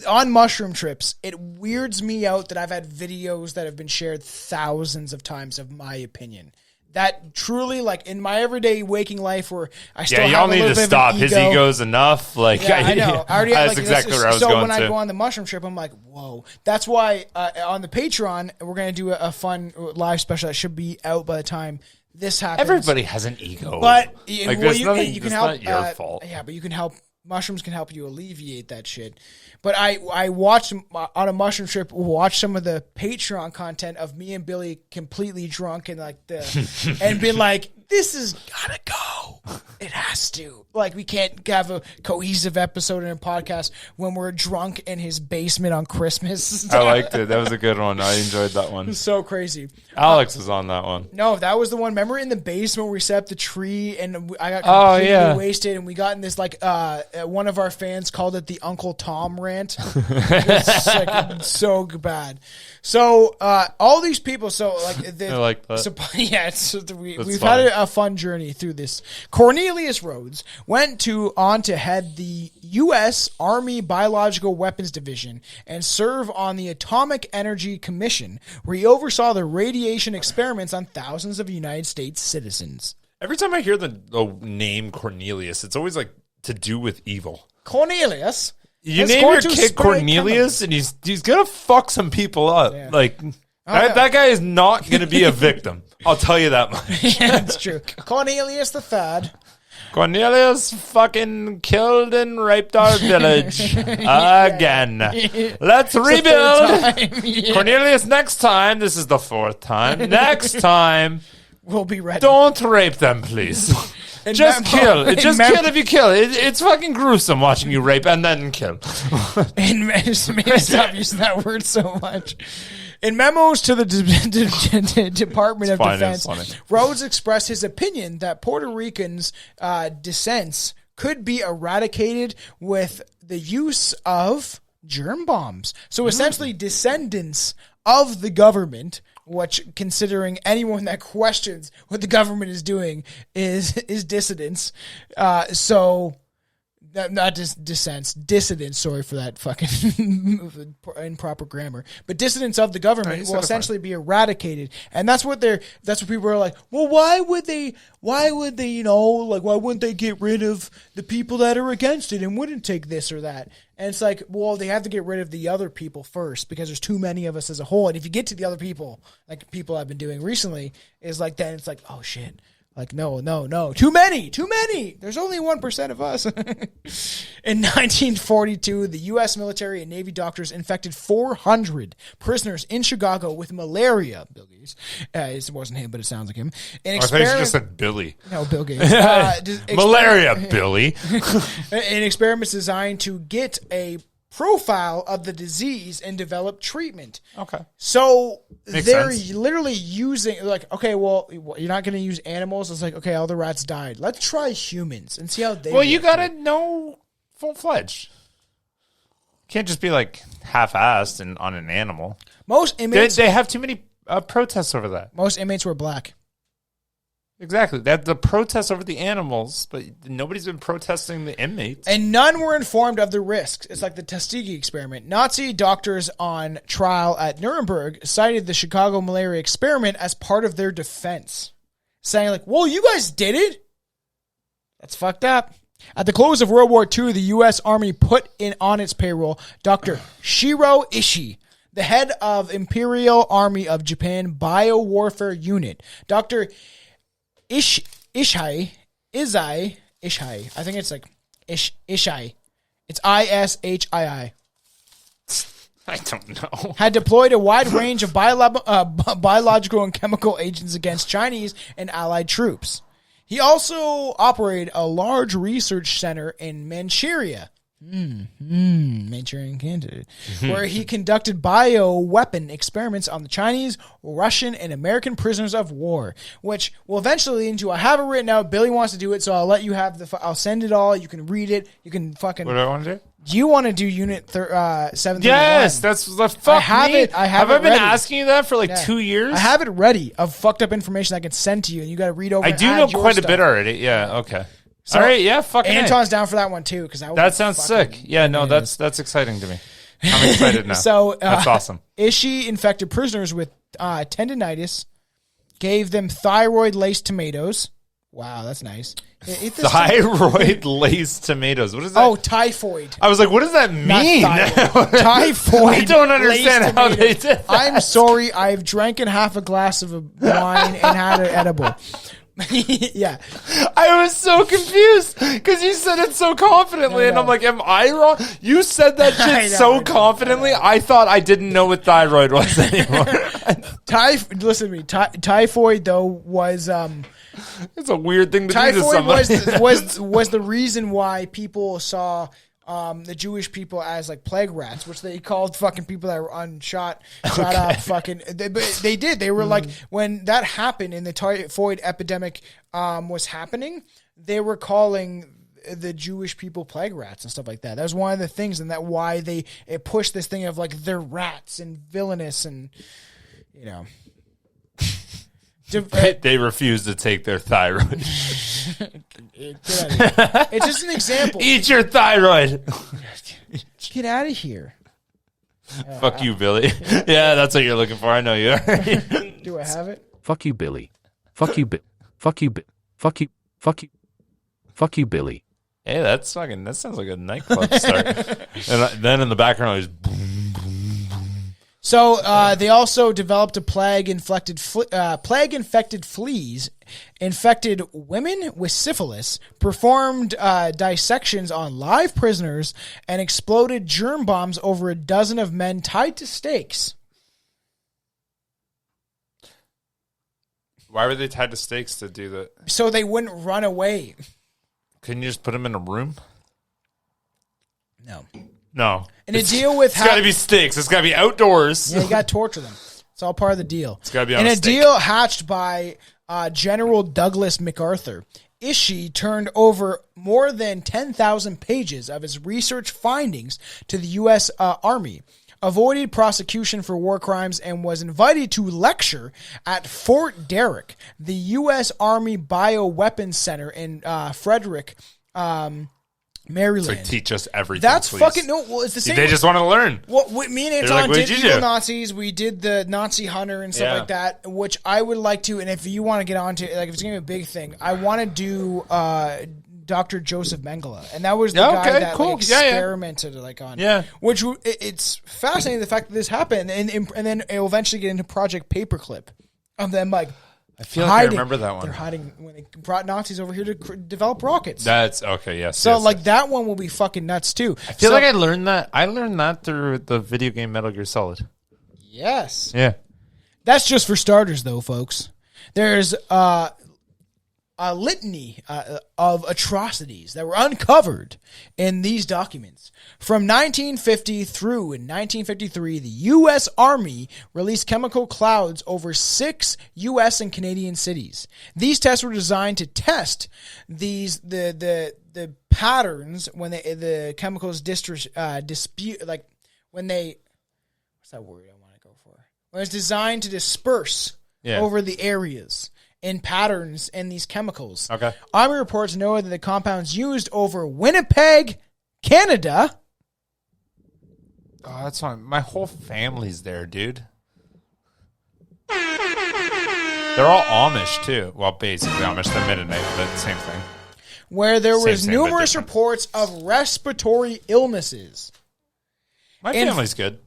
on mushroom trips, it weirds me out that I've had videos that have been shared thousands of times of my opinion. That truly, like, in my everyday waking life where I still have a little bit of an ego. Yeah, y'all need to stop. His ego's enough. Like, yeah, I know. That's exactly where I was going to. So when I go on the mushroom trip, I'm like, whoa. That's why on the Patreon, we're going to do a fun live special that should be out by the time this happens. Everybody has an ego. But you can help. Not your fault. Yeah, but you can help. Mushrooms can help you alleviate that shit. But I watched on a mushroom trip, watched some of the Patreon content of me and Billy completely drunk and and been like, this has gotta go. It has to. Like, we can't have a cohesive episode in a podcast when we're drunk in his basement on Christmas. I liked it. That was a good one. I enjoyed that one. It was so crazy. Alex was on that one. No, that was the one. Remember in the basement where we set up the tree and I got completely wasted and we got in this, like, one of our fans called it the Uncle Tom rant. It's like, so bad. So all these people, I like that. So, yeah, we've had a fun journey through this. Cornelius Rhodes went on to head the U.S. Army Biological Weapons Division and serve on the Atomic Energy Commission, where he oversaw the radiation experiments on thousands of United States citizens. Every time I hear the name Cornelius, it's always like to do with evil. Cornelius. You name your kid Cornelius, and he's gonna fuck some people up. Yeah. Like that guy is not gonna be a victim. I'll tell you that much. Yeah, that's true. Cornelius the Third. Cornelius fucking killed and raped our village again. Let's rebuild. Yeah. Cornelius, next time. This is the fourth time. Next time, we'll be ready. Don't rape them, please. Just kill. Just kill if you kill. It's fucking gruesome watching you rape and then kill. Maybe stop using that word so much. In memos to the Department of Defense, Rhodes expressed his opinion that Puerto Ricans' descents could be eradicated with the use of germ bombs. So essentially, descendants of the government which, considering anyone that questions what the government is doing, is dissidents. Not just dissidents. Sorry for that fucking improper grammar. But dissidents of the government will essentially be eradicated, and that's what people are like. Well, why would they? Why wouldn't they get rid of the people that are against it and wouldn't take this or that? And it's like, well, they have to get rid of the other people first because there's too many of us as a whole. And if you get to the other people, like people I've been doing recently, is like then it's like, oh shit. Like, no. Too many. There's only 1% of us. In 1942, the U.S. military and Navy doctors infected 400 prisoners in Chicago with malaria. Bill Gates. It wasn't him, but it sounds like him. I thought you just said Billy. No, Bill Gates. Malaria, Billy. An experiments designed to get a profile of the disease and develop treatment. Okay. So Makes they're sense. literally using, like, okay, well, you're not going to use animals. It's like, okay, all the rats died. Let's try humans and see how they Well, you react. got to know full-fledged. Can't just be like half-assed and on an animal. Most inmates... They have too many protests over that. Most inmates were black. Exactly. That the protests over the animals, but nobody's been protesting the inmates. And none were informed of the risks. It's like the Tuskegee experiment. Nazi doctors on trial at Nuremberg cited the Chicago malaria experiment as part of their defense, saying like, well, you guys did it. That's fucked up. At the close of World War II, the U.S. Army put in on its payroll Dr. Shiro Ishii, the head of Imperial Army of Japan Biowarfare Unit. Dr. Ishii. I think it's like Ishii. It's Ishii. I don't know. Had deployed a wide range of biological and chemical agents against Chinese and Allied troops. He also operated a large research center in Manchuria. Manchurian candidate, where he conducted bioweapon experiments on the Chinese, Russian, and American prisoners of war, which will eventually lead into, I have it written out, Billy wants to do it, so I'll let you have I'll send it all, you can read it, you can fucking... What do I want to do? You want to do Unit 731. Yes, that's the fuck. I have me. it. Have I it been ready. asking you that for like 2 years? I have it ready of fucked up information I can send to you, and you got to read over. I and do add know your quite stuff. a bit already. Yeah. Okay. So, all right. Yeah. Fucking Anton's down for that one too, because that sounds sick. Yeah. No, that's exciting to me. I'm excited now. So that's awesome. Ishii infected prisoners with tendinitis, gave them thyroid-laced tomatoes. Wow, that's nice. Thyroid-laced tomatoes. What is that? Oh, typhoid. I was like, what does that mean? Typhoid. I don't understand how they did that. I'm sorry. I've drank half a glass of wine and had an edible. Yeah. I was so confused because you said it so confidently, and I'm like, am I wrong? You said that shit confidently. I thought I didn't know what thyroid was anymore. Listen to me. Typhoid, though, was... it's a weird thing to do to somebody. Typhoid was the reason why people saw the Jewish people as like plague rats, which they called fucking people that were shot up fucking. They did. They were like, when that happened and the typhoid epidemic was happening, they were calling the Jewish people plague rats and stuff like that. That was one of the things, and that why it pushed this thing of like they're rats and villainous and you know. They refuse to take their thyroid. It's just an example. Eat your thyroid. Get out of here. Fuck you, Billy. Yeah, that's what you're looking for. I know you are. Do I have it? Fuck you, Billy. Fuck you, Fuck you, Fuck you. Fuck you. Fuck you, Billy. Hey, that sounds like a nightclub start. And then in the background is So they also developed a plague-infected fleas, infected women with syphilis, performed dissections on live prisoners, and exploded germ bombs over a dozen of men tied to stakes. Why were they tied to stakes to do that? So they wouldn't run away. Couldn't you just put them in a room? No. And to deal with it's got to be stakes. It's got to be outdoors. Yeah, you got to torture them. It's all part of the deal. It's got to be on a stake. deal hatched by General Douglas MacArthur, Ishii turned over more than 10,000 pages of his research findings to the U.S. Army. avoided prosecution for war crimes and was invited to lecture at Fort Derrick, the U.S. Army Bioweapons Center in Frederick, Maryland. Like, teach us everything. That's please. fucking no. Well, it's the same. They just want to learn. Well, me and Anton like, did you Evil do? Nazis. We did the Nazi Hunter and stuff like that, which I would like to. And if you want to get on to, like, if it's gonna be a big thing, I want to do Dr. Joseph Mengele, and that was the guy that like, experimented like on. Yeah, which it's fascinating the fact that this happened, and then it'll eventually get into Project Paperclip of them like. I feel hiding. like I remember that one. They're hiding when they brought Nazis over here to develop rockets. That's okay. Yes. So yes, that one will be fucking nuts too. I feel like I learned that. I learned that through the video game Metal Gear Solid. Yes. Yeah. That's just for starters, though, folks. There's a litany of atrocities that were uncovered in these documents. From 1950 through in 1953, the U.S. Army released chemical clouds over 6 U.S. and Canadian cities. These tests were designed to test the patterns when the chemicals dispute, like when they, what's that word I want to go for? When it's designed to disperse over the areas in patterns in these chemicals. Okay. Army reports know that the compounds used over Winnipeg, Canada. Oh, that's fine. My whole family's there, dude. They're all Amish too. Well, basically Amish. They're Mennonite, but same thing. Where there was Same, numerous reports of respiratory illnesses. My family's good.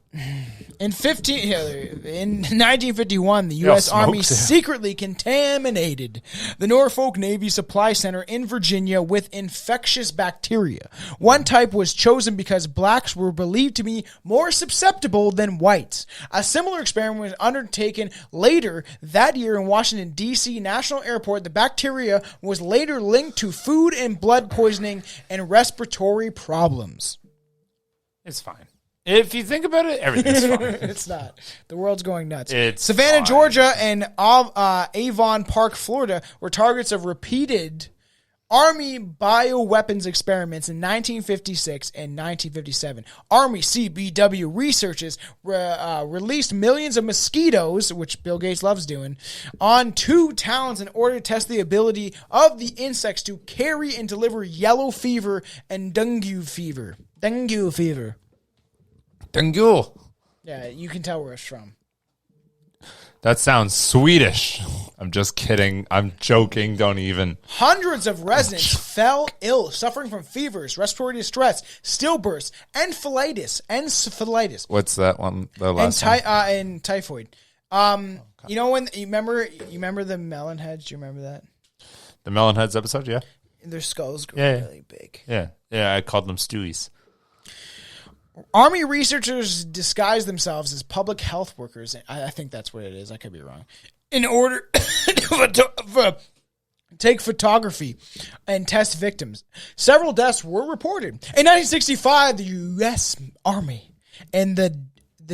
In 1951, the U.S. Army secretly contaminated the Norfolk Navy Supply Center in Virginia with infectious bacteria. One type was chosen because blacks were believed to be more susceptible than whites. A similar experiment was undertaken later that year in Washington, D.C. National Airport. The bacteria was later linked to food and blood poisoning and respiratory problems. It's fine. If you think about it, everything's fine. It's not. The world's going nuts. It's Savannah, fine. Georgia, and Avon Park, Florida, were targets of repeated Army bioweapons experiments in 1956 and 1957. Army CBW researchers released millions of mosquitoes, which Bill Gates loves doing, on 2 towns in order to test the ability of the insects to carry and deliver yellow fever and dengue fever. Dengue fever. Dengue. Yeah, you can tell where it's from. That sounds Swedish. I'm just kidding. I'm joking. Don't even. Hundreds of residents fell ill, suffering from fevers, respiratory distress, stillbirths, encephalitis. What's that one? The last one. And typhoid. You know when you remember the melon heads? Do you remember that? The melon heads episode, yeah. Their skulls grow really big. Yeah, I called them Stewies. Army researchers disguise themselves as public health workers. I think that's what it is. I could be wrong. In order to take photography and test victims. Several deaths were reported. In 1965, the U.S. Army and the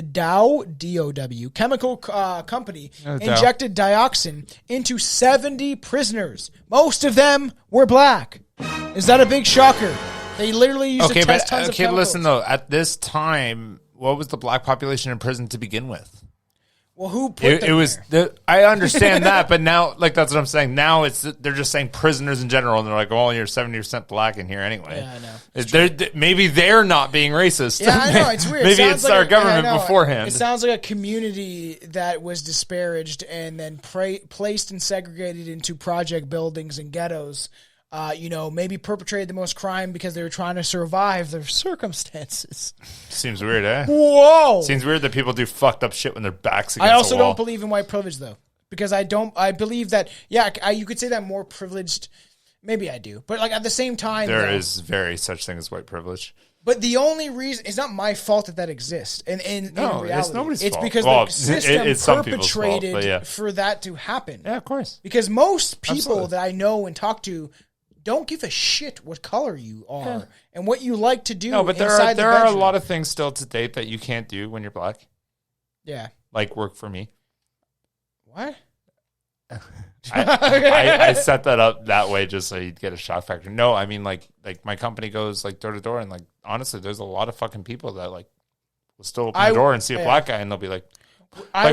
Dow, D-O-W, chemical company injected dioxin into 70 prisoners. Most of them were black. Is that a big shocker? They literally used to test tons of chemicals. Listen though. At this time, what was the black population in prison to begin with? Well, who put them it was there? I understand that, but now, like, that's what I'm saying. Now they're just saying prisoners in general, and they're like, "Oh, you're 70% black in here anyway." Yeah, I know. Maybe they're not being racist. Yeah, I know. It's weird. Maybe it's our government beforehand. It sounds like a community that was disparaged and then placed and segregated into project buildings and ghettos. Maybe perpetrated the most crime because they were trying to survive their circumstances. Seems weird, eh? Whoa! Seems weird that people do fucked up shit when their backs against I also the wall. don't believe in white privilege, though, because I believe that, you could say that more privileged. Maybe I do. But, like, at the same time, there is very such thing as white privilege. But the only reason, it's not my fault that exists. In reality, it's nobody's fault. It's because the system perpetrated for that to happen. Yeah, of course. Because most people that I know and talk to don't give a shit what color you are and what you like to do. No, but there are a lot of things still to date that you can't do when you're black. Yeah. Like work for me. What? I set that up that way just so you'd get a shock factor. No, I mean like my company goes like door to door, and like honestly, there's a lot of fucking people that like will still open the door and see a black guy, and they'll be like,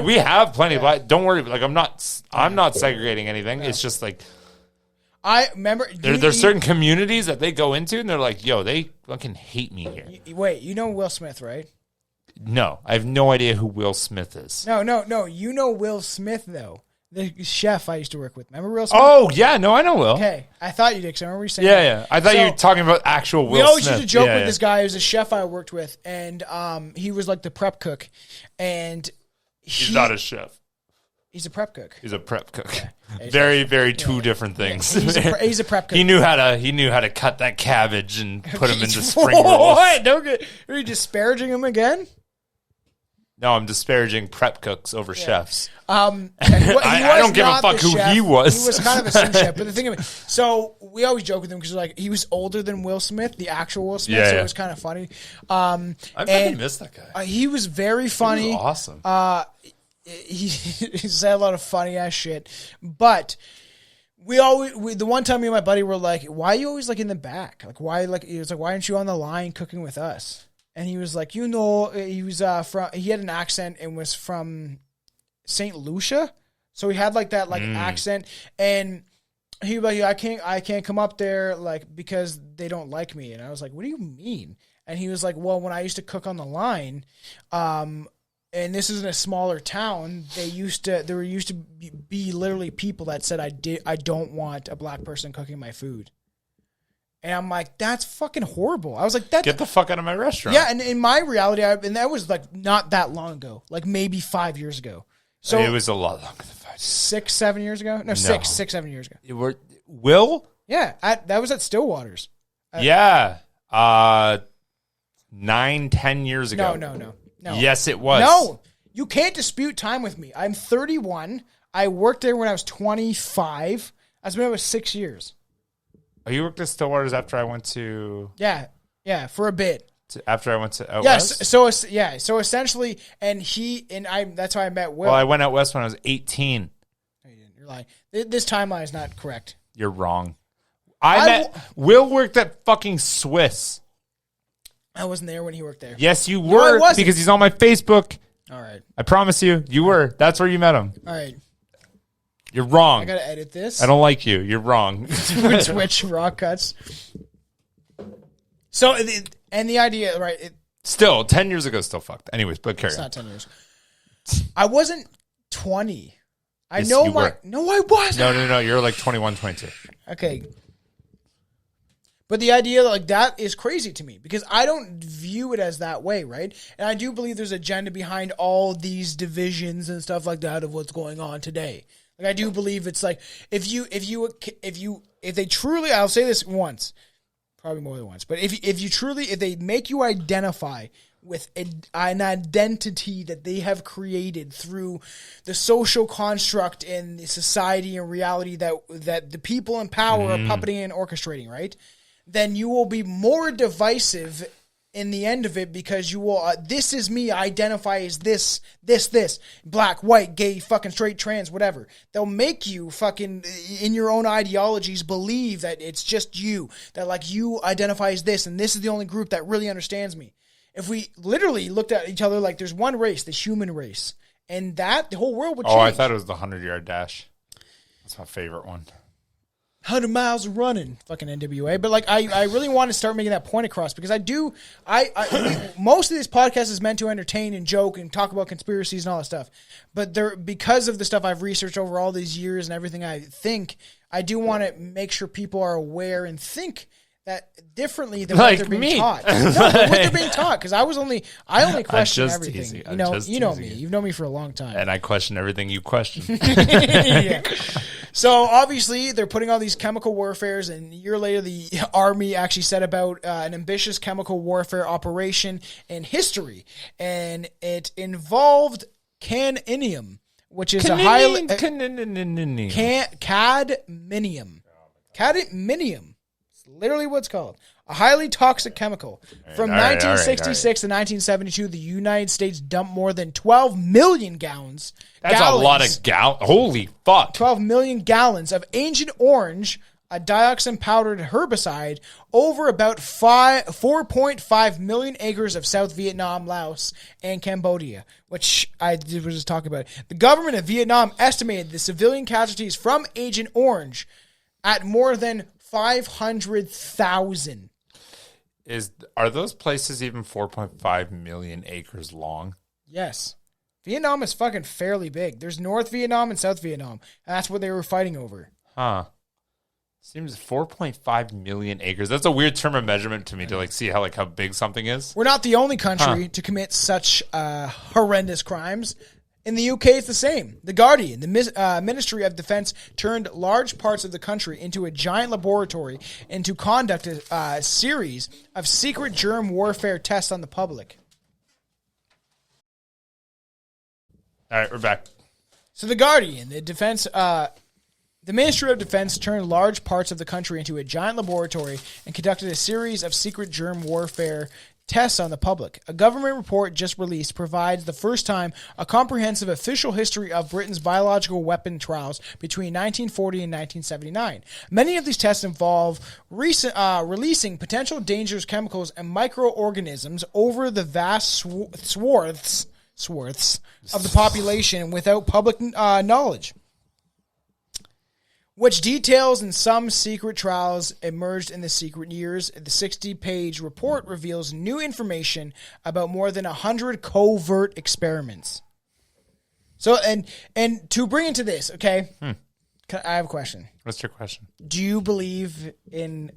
we have plenty of black. Don't worry. Like, I'm not segregating anything. No. It's just like, I remember there's certain communities that they go into, and they're like, yo, they fucking hate me here. Wait, you know Will Smith, right? No, I have no idea who Will Smith is. No. You know Will Smith, though. The chef I used to work with. Remember Will Smith? Oh, yeah. No, I know Will. Okay. I thought you did, because I remember you saying Yeah. I thought you were talking about actual Will Smith. We always used to joke with this guy who's a chef I worked with, and he was like the prep cook. And he's not a chef. He's a prep cook. He's a prep cook. Yeah. Very, very two different things. Yeah. He's a prep cook. He knew how to cut that cabbage and put him into spring rolls. What? Are you disparaging him again? No, I'm disparaging prep cooks over chefs. I don't give a fuck who he was. He was kind of a sous chef, but the thing of it, so we always joke with him because like he was older than Will Smith, the actual Will Smith, so it was kind of funny. I fucking miss that guy. He was very funny. He was awesome. He said a lot of funny ass shit, but the one time me and my buddy were like, "Why are you always like in the back? Like why?" Like he was like, "Why aren't you on the line cooking with us?" And he was like, he was he had an accent and was from St. Lucia, so he had like that accent, and he was like, I can't come up there like because they don't like me. And I was like, what do you mean? And he was like, well, when I used to cook on the line, and this is in a smaller town, there used to be literally people that said I don't want a black person cooking my food. And I'm like, that's fucking horrible. I was like, get the fuck out of my restaurant. Yeah, and in my reality, and that was like not that long ago, like maybe 5 years ago. So it was a lot longer than 5 years. 6, 7 years ago? No, 6, 7 years ago. Will? Yeah, that was at Stillwater's. 9, 10 years ago. No. Yes, it was. No, you can't dispute time with me. I'm 31. I worked there when I was 25. That's been over 6 years. Oh, you worked at Stillwater's after I went to... Yeah, for a bit. After I went to out west? So essentially, that's how I met Will. Well, I went out west when I was 18. No, you didn't. You're lying. This timeline is not correct. You're wrong. Will worked at fucking Swiss. I wasn't there when he worked there. Yes, you were, because he's on my Facebook. All right. I promise you were. That's where you met him. All right. You're wrong. I gotta edit this. I don't like you. You're wrong. Twitch raw cuts. So, and the idea, right? Still, 10 years ago, still fucked. Anyways, but carry on. It's not 10 years. I wasn't 20. Yes, you were. No, I wasn't. No. You're like 21, 22. Okay. But the idea like that is crazy to me because I don't view it as that way, right? And I do believe there's agenda behind all these divisions and stuff like that of what's going on today. Like I do believe it's like if they truly, I'll say this once, probably more than once, but if they make you identify with an identity that they have created through the social construct and the society and reality that the people in power are puppeting and orchestrating, right? Then you will be more divisive in the end of it because you will, this is me, identify as this, black, white, gay, fucking straight, trans, whatever. They'll make you fucking, in your own ideologies, believe that it's just you, that like you identify as this, and this is the only group that really understands me. If we literally looked at each other like there's one race, the human race, and that, the whole world would change. Oh, I thought it was the 100-yard dash. That's my favorite one. 100 miles of running, fucking NWA. But like, I really want to start making that point across because most of this podcast is meant to entertain and joke and talk about conspiracies and all that stuff. But because of the stuff I've researched over all these years and everything I think, I do want to make sure people are aware and think that differently than what they're being taught. No, but what they're being taught, because I only question everything. You know me. You've known me for a long time. And I question everything you question. Yeah. So obviously they're putting all these chemical warfares, and a year later the Army actually said about an ambitious chemical warfare operation in history, and it involved cadmium, which is a highly cadmium. Cadmium. It's literally what it's called. A highly toxic chemical. From 1966 to 1972, the United States dumped more than 12 million gallons. That's a lot of gallons. Holy fuck. 12 million gallons of Agent Orange, a dioxin-powdered herbicide over about 4.5 million acres of South Vietnam, Laos, and Cambodia, which I was just talking about. The government of Vietnam estimated the civilian casualties from Agent Orange at more than 500,000. Are those places even 4.5 million acres long? Yes. Vietnam is fucking fairly big. There's North Vietnam and South Vietnam. And that's what they were fighting over. Huh. Seems 4.5 million acres. That's a weird term of measurement to me to see how big something is. We're not the only country to commit such horrendous crimes. In the UK, it's the same. The Guardian, the Ministry of Defense, turned large parts of the country into a giant laboratory and to conduct a series of secret germ warfare tests on the public. All right, we're back. So the Guardian, the Ministry of Defense turned large parts of the country into a giant laboratory and conducted a series of secret germ warfare tests on the public. A government report just released provides the first time a comprehensive official history of Britain's biological weapon trials between 1940 and 1979. Many of these tests involve releasing potential dangerous chemicals and microorganisms over the vast swaths of the population without public knowledge, which details in some secret trials emerged in the secret years. The 60-page report reveals new information about more than 100 covert experiments. So, and to bring into this, okay, I have a question. What's your question? Do you believe in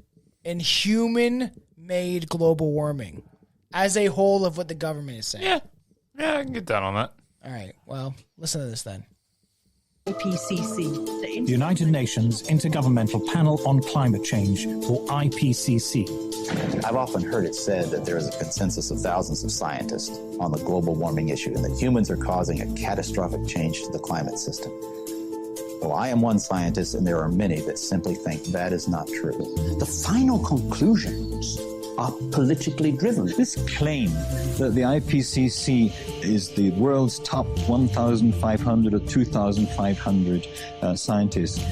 human-made global warming as a whole of what the government is saying? Yeah, I can get down on that. All right, well, listen to this then. IPCC, the United Nations Intergovernmental Panel on Climate Change, or IPCC. I've often heard it said that there is a consensus of thousands of scientists on the global warming issue and that humans are causing a catastrophic change to the climate system. Well, I am one scientist, and there are many that simply think that is not true. The final conclusions are politically driven. This claim that the IPCC is the world's top 1,500 or 2,500 scientists,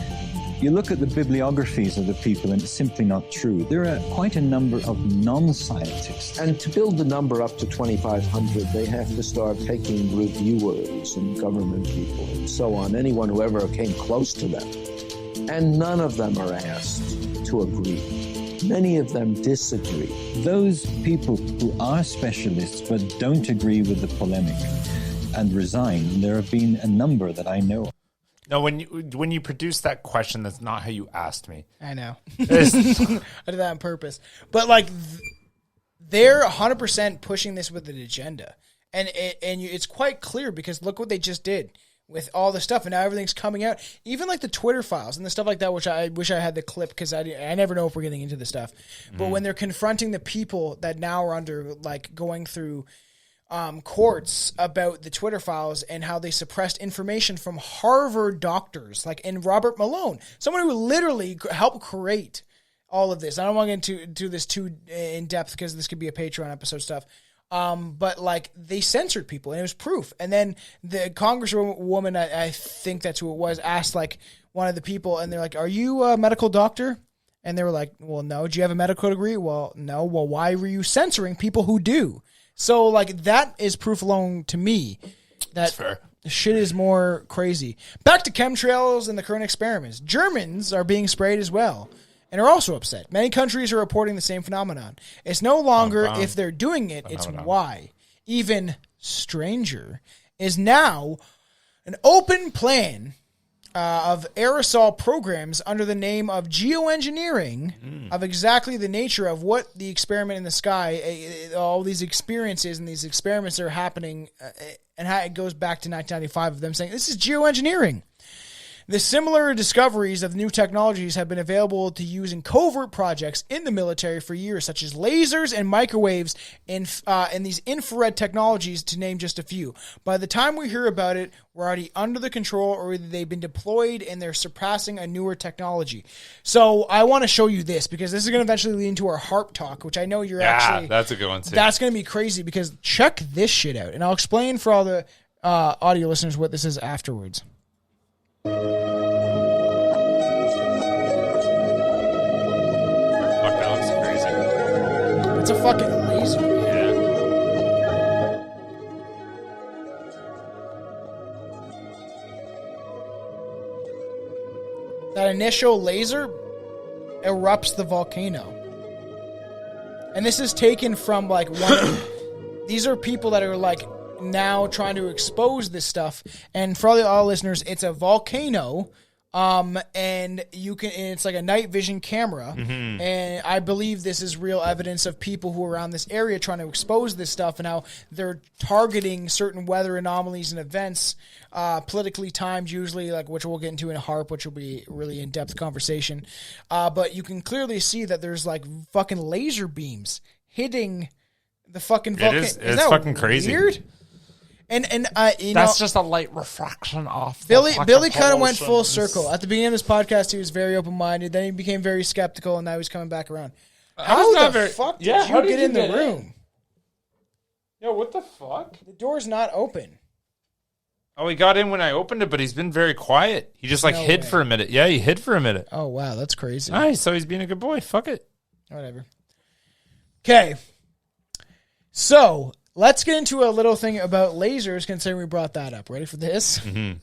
you look at the bibliographies of the people and it's simply not true. There are quite a number of non-scientists. And to build the number up to 2,500, they have to start taking reviewers and government people and so on, anyone who ever came close to them. And none of them are asked to agree. Many of them disagree. Those people who are specialists but don't agree with the polemic and resign, there have been a number that I know. No, when you produce that question, that's not how you asked me. I know. I did that on purpose. But they're 100% pushing this with an agenda. And it's quite clear because look what they just did with all the stuff, and now everything's coming out. Even the Twitter files and the stuff like that, which I wish I had the clip because I never know if we're getting into this stuff. But when they're confronting the people that now are under going through courts about the Twitter files and how they suppressed information from Harvard doctors, and Robert Malone, someone who literally helped create all of this. I don't want to get into this too in depth because this could be a Patreon episode stuff. But they censored people and it was proof. And then the congresswoman, I think that's who it was, asked one of the people and they're like, "Are you a medical doctor?" And they were like, "Well, no." "Do you have a medical degree?" "Well, no." "Well, why were you censoring people who do?" So that is proof alone to me that shit is more crazy. Back to chemtrails and the current experiments. Germans are being sprayed as well. And are also upset. Many countries are reporting the same phenomenon. It's no longer if they're doing it, it's why. Even stranger is now an open plan of aerosol programs under the name of geoengineering of exactly the nature of what the experiment in the sky, all these experiences and these experiments that are happening, and how it goes back to 1995 of them saying, this is geoengineering. The similar discoveries of new technologies have been available to use in covert projects in the military for years, such as lasers and microwaves and these infrared technologies, to name just a few. By the time we hear about it, we're already under the control, or they've been deployed and they're surpassing a newer technology. So I want to show you this because this is going to eventually lead into our HARP talk, which I know you're actually... that's a good one too. That's going to be crazy because check this shit out. And I'll explain for all the audio listeners what this is afterwards. What's a fucking laser beam? That initial laser erupts the volcano. And this is taken from like these are people that are like now trying to expose this stuff. And for all listeners, it's a volcano. And it's like a night vision camera. Mm-hmm. And I believe this is real evidence of people who are around this area trying to expose this stuff and how they're targeting certain weather anomalies and events, politically timed usually, like which we'll get into in a HARP, which will be really in-depth conversation. But you can clearly see that there's like fucking laser beams hitting the fucking volcano. It's fucking crazy. Weird? And that's just a light refraction off. Billy kind of went full circle. At the beginning of this podcast, he was very open-minded. Then he became very skeptical, and now he's coming back around. How the fuck did you get in the room? Yo, what the fuck? The door's not open. Oh, he got in when I opened it, but he's been very quiet. He just hid for a minute. Yeah, he hid for a minute. Oh, wow, that's crazy. Nice, so he's being a good boy. Fuck it. Whatever. Okay. So, let's get into a little thing about lasers, considering we brought that up. Ready for this? Mm-hmm.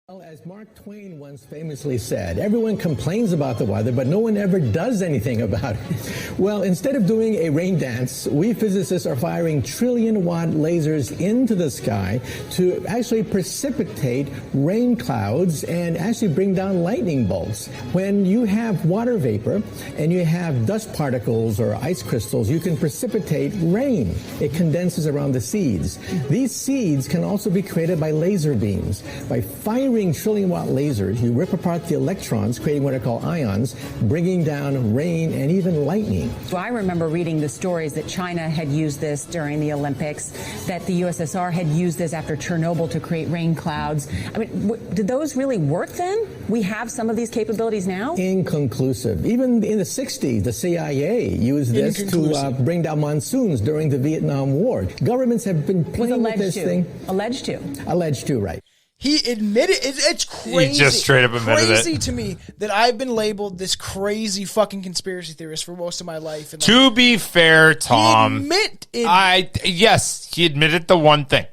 Well, as Mark Twain once famously said, everyone complains about the weather, but no one ever does anything about it. Well, instead of doing a rain dance, we physicists are firing trillion-watt lasers into the sky to actually precipitate rain clouds and actually bring down lightning bolts. When you have water vapor and you have dust particles or ice crystals, you can precipitate rain. It condenses around the seeds. These seeds can also be created by laser beams. By firing trillion-watt lasers, you rip apart the electrons, creating what are called ions, bringing down rain and even lightning. So I remember reading the stories that China had used this during the Olympics, that the USSR had used this after Chernobyl to create rain clouds. I mean, did those really work then? We have some of these capabilities now? Inconclusive. Even in the 60s, the CIA used this to bring down monsoons during the Vietnam War. Governments have been playing with this thing. Alleged to. Alleged to, right. He admitted it's crazy. He just straight up admitted crazy to me that I've been labeled this crazy fucking conspiracy theorist for most of my life. And to be fair, Tom, yes, he admitted the one thing.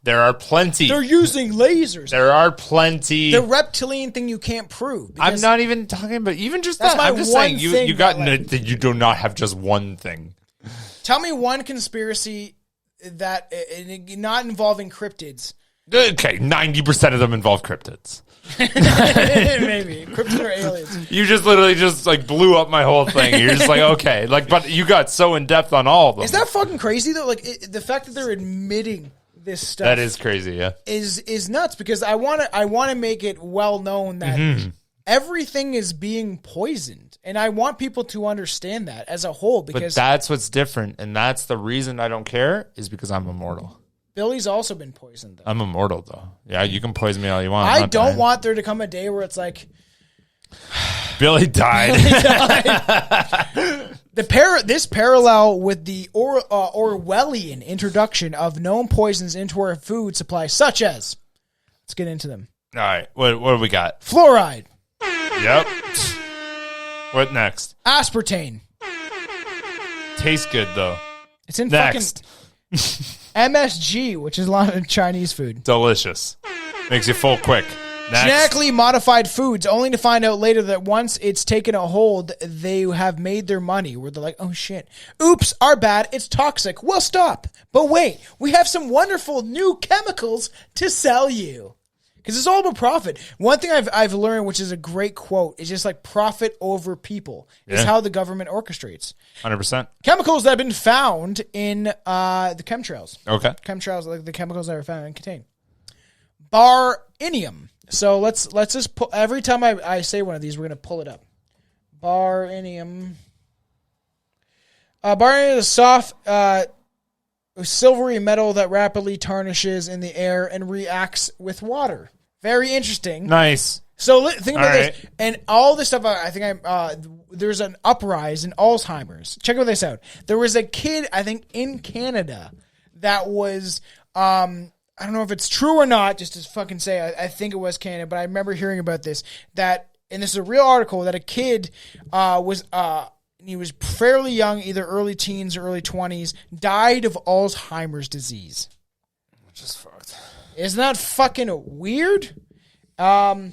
There are plenty. They're using lasers. There are plenty. The reptilian thing you can't prove. I'm not even talking about even just that. I'm just saying you you do not have just one thing. Tell me one conspiracy that not involving cryptids. Okay, 90% of them involve cryptids. Maybe. Cryptids are aliens. You just literally like blew up my whole thing. You're just like, okay. But you got so in depth on all of them. Is that fucking crazy though? Like the fact that they're admitting this stuff. That is crazy, yeah. Is nuts because I want to make it well known that everything is being poisoned. And I want people to understand that as a whole because But that's what's different, and that's the reason I don't care is because I'm immortal. Billy's also been poisoned, though. I'm immortal, though. Yeah, you can poison me all you want. I don't want there to come a day where it's like... Billy died. This parallel with the Orwellian introduction of known poisons into our food supply, such as... Let's get into them. All right, what do we got? Fluoride. Yep. What next? Aspartame. Tastes good, though. It's in next. Fucking... MSG, which is a lot of Chinese food. Delicious. Makes you full quick. Next. Genetically modified foods, only to find out later that once it's taken a hold, they have made their money. Where they're like, oh shit. Oops, our bad. It's toxic. We'll stop. But wait, we have some wonderful new chemicals to sell you. Because it's all about profit. One thing I've learned, which is a great quote, is just like profit over people is how the government orchestrates. 100%. Chemicals that have been found in the chemtrails. Okay. Chemtrails, like the chemicals that are found and contain. Barinium. So let's just pull, every time I say one of these, we're going to pull it up. Barinium. Barinium is a soft, silvery metal that rapidly tarnishes in the air and reacts with water. Very interesting. Nice. So think about this. And all this stuff, I think there's an uprise in Alzheimer's. Check this out. There was a kid, I think, in Canada that was, I don't know if it's true or not, just to fucking say, I think it was Canada, but I remember hearing about this, and this is a real article, that a kid was he was fairly young, either early teens or early 20s, died of Alzheimer's disease. Which is fucked. Isn't that fucking weird? In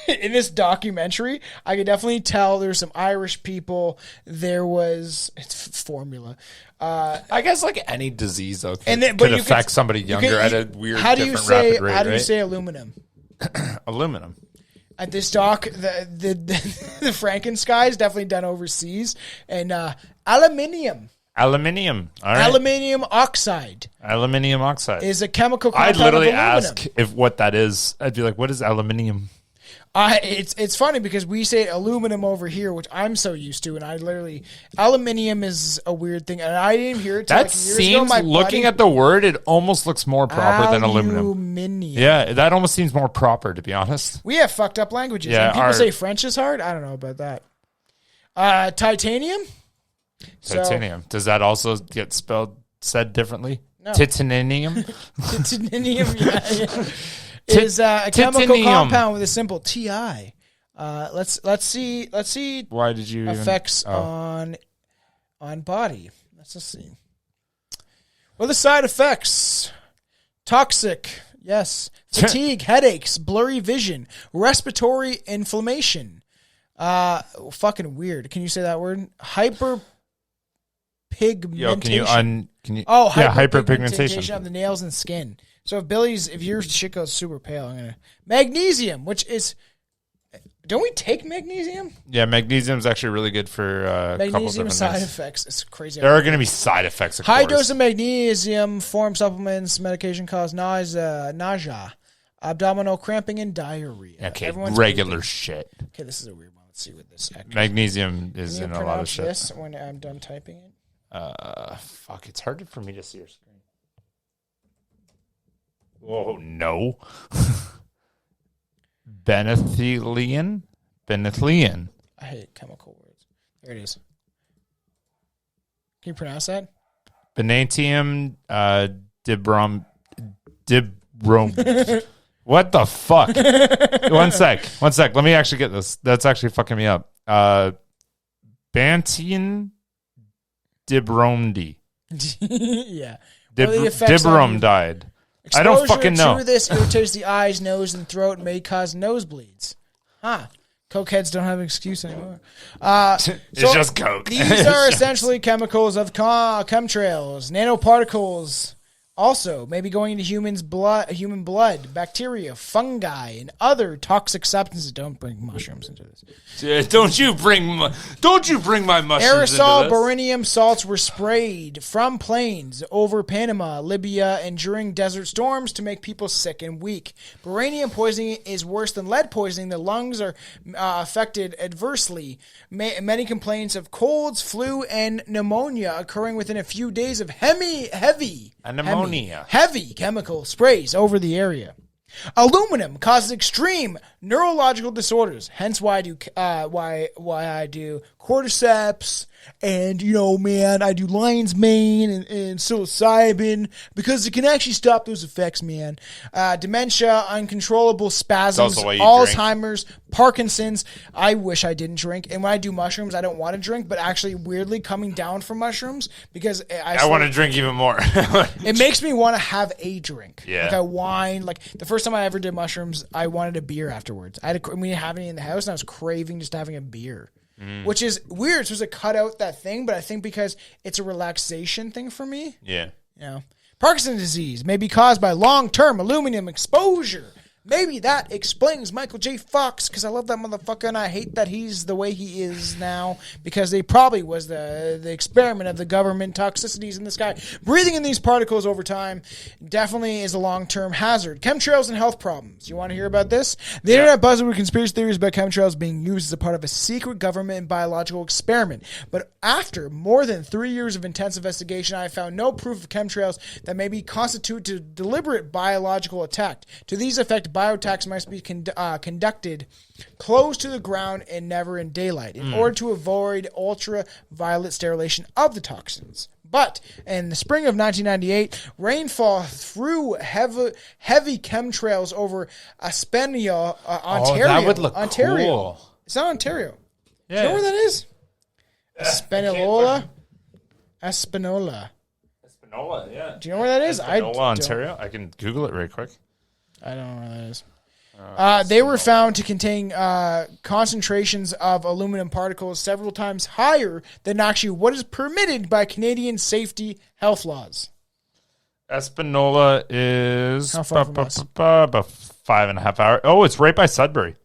this documentary, I could definitely tell there's some Irish people. There was formula. I guess like any disease though could but affect somebody younger at a weird, different, rapid rate. How do you right? say aluminum? Aluminum. At this doc, the Frankenstein is definitely done overseas, and aluminium. Aluminium. All right. Aluminium oxide. Aluminium oxide is a chemical compound. I'd literally of aluminum. ask what that is. I'd be like, "What is aluminium?" It's funny because we say aluminum over here, which I'm so used to, and aluminium is a weird thing, and I didn't hear it till That like years seems, ago. Looking at the word, it almost looks more proper than aluminum. Aluminium. Yeah, that almost seems more proper, to be honest. We have fucked up languages. Yeah, and people say French is hard. I don't know about that. Titanium. Titanium. Does that also get said differently? No. Titanium. Titanium. Yeah. Is a chemical compound with a symbol Ti. Let's see. Why did you effects on body? Let's just see. What are the side effects? Toxic. Yes. Fatigue, headaches, blurry vision, respiratory inflammation. Fucking weird. Can you say that word? Hyperpigmentation. Yo, can you hyperpigmentation of the nails and skin. So if your shit goes super pale, I'm gonna magnesium, which is, don't we take magnesium? Yeah, magnesium is actually really good for a couple magnesium different side things. effects. It's crazy. There are going to be side effects. Of High course. dose of magnesium, form supplements, medication cause nausea, abdominal cramping, and diarrhea. Okay, regular shit. Okay, this is a weird one. Let's see what this. Magnesium is in a lot of shit. This when I'm done typing it. Fuck, it's hard for me to see your screen. Oh, no. Benethylene? I hate chemical words. There it is. Can you pronounce that? Benatium dibrom. What the fuck? One sec. Let me actually get this. That's actually fucking me up. Bantian dibromdi. Yeah. Dibrom died. I don't fucking know. Exposure to this irritates the eyes, nose, and throat and may cause nosebleeds. Huh. Cokeheads don't have an excuse anymore. It's just coke. These are essentially chemicals of chemtrails, nanoparticles. Also, maybe going into human blood, bacteria, fungi, and other toxic substances. Don't bring mushrooms into this. Don't you bring my mushrooms Aerosol into this. barium salts were sprayed from planes over Panama, Libya, and during desert storms to make people sick and weak. Barium poisoning is worse than lead poisoning. The lungs are affected adversely. Many complaints of colds, flu, and pneumonia occurring within a few days of heavy chemical sprays over the area. Aluminum causes extreme neurological disorders. Hence why I do cordyceps and, I do lion's mane and psilocybin because it can actually stop those effects, man. Dementia, uncontrollable spasms, Alzheimer's, Parkinson's. I wish I didn't drink. And when I do mushrooms, I don't want to drink, but actually weirdly coming down from mushrooms because I want to drink even more. It makes me want to have a drink. Yeah. Like I whine. Like the first time I ever did mushrooms, I wanted a beer afterwards. We didn't have any in the house and I was craving just having a beer. Which is weird. It's supposed to cut out that thing, but I think because it's a relaxation thing for me. Yeah. Parkinson's disease may be caused by long-term aluminum exposure. Maybe that explains Michael J. Fox, because I love that motherfucker, and I hate that he's the way he is now, because they probably was the experiment of the government toxicities in the sky. Breathing in these particles over time definitely is a long-term hazard. Chemtrails and health problems. You want to hear about this? The internet buzzed with conspiracy theories about chemtrails being used as a part of a secret government and biological experiment. But after more than 3 years of intense investigation, I found no proof of chemtrails that may be constitute to deliberate biological attack. To these effect, biotax must be conducted close to the ground and never in daylight in order to avoid ultraviolet sterilization of the toxins. But in the spring of 1998, rainfall threw heavy chemtrails over Aspenia, Ontario. Oh, that would look Ontario. cool. It's not Ontario. Yeah. Do you know where that is? Espanola. Espanola, yeah. Do you know where that is? Espanola, Ontario. I can Google it right quick. I don't know where that is. They were found to contain concentrations of aluminum particles several times higher than actually what is permitted by Canadian safety health laws. Espanola is How far from us? about 5.5 hours. Oh, it's right by Sudbury.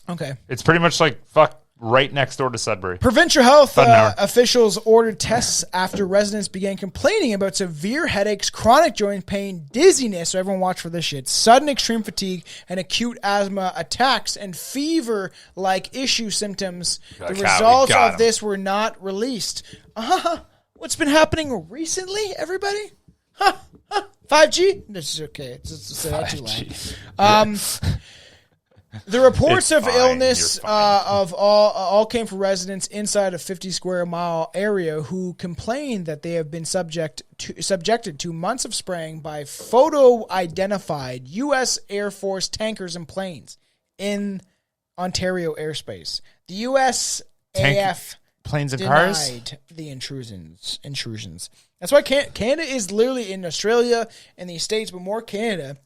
Okay. It's pretty much like right next door to Sudbury. Provincial health officials ordered tests after residents began complaining about severe headaches, chronic joint pain, dizziness, so everyone watch for this shit, sudden extreme fatigue, and acute asthma attacks, and fever-like issue symptoms. The results of this were not released. What's been happening recently, everybody? 5G? This is okay. It's that too loud. The reports of illness of all came from residents inside a 50 square mile area who complained that they have been subjected to months of spraying by photo-identified U.S. Air Force tankers and planes in Ontario airspace. The USAF planes and denied cars? The intrusions. That's why Canada is literally in Australia and the States, but more Canada.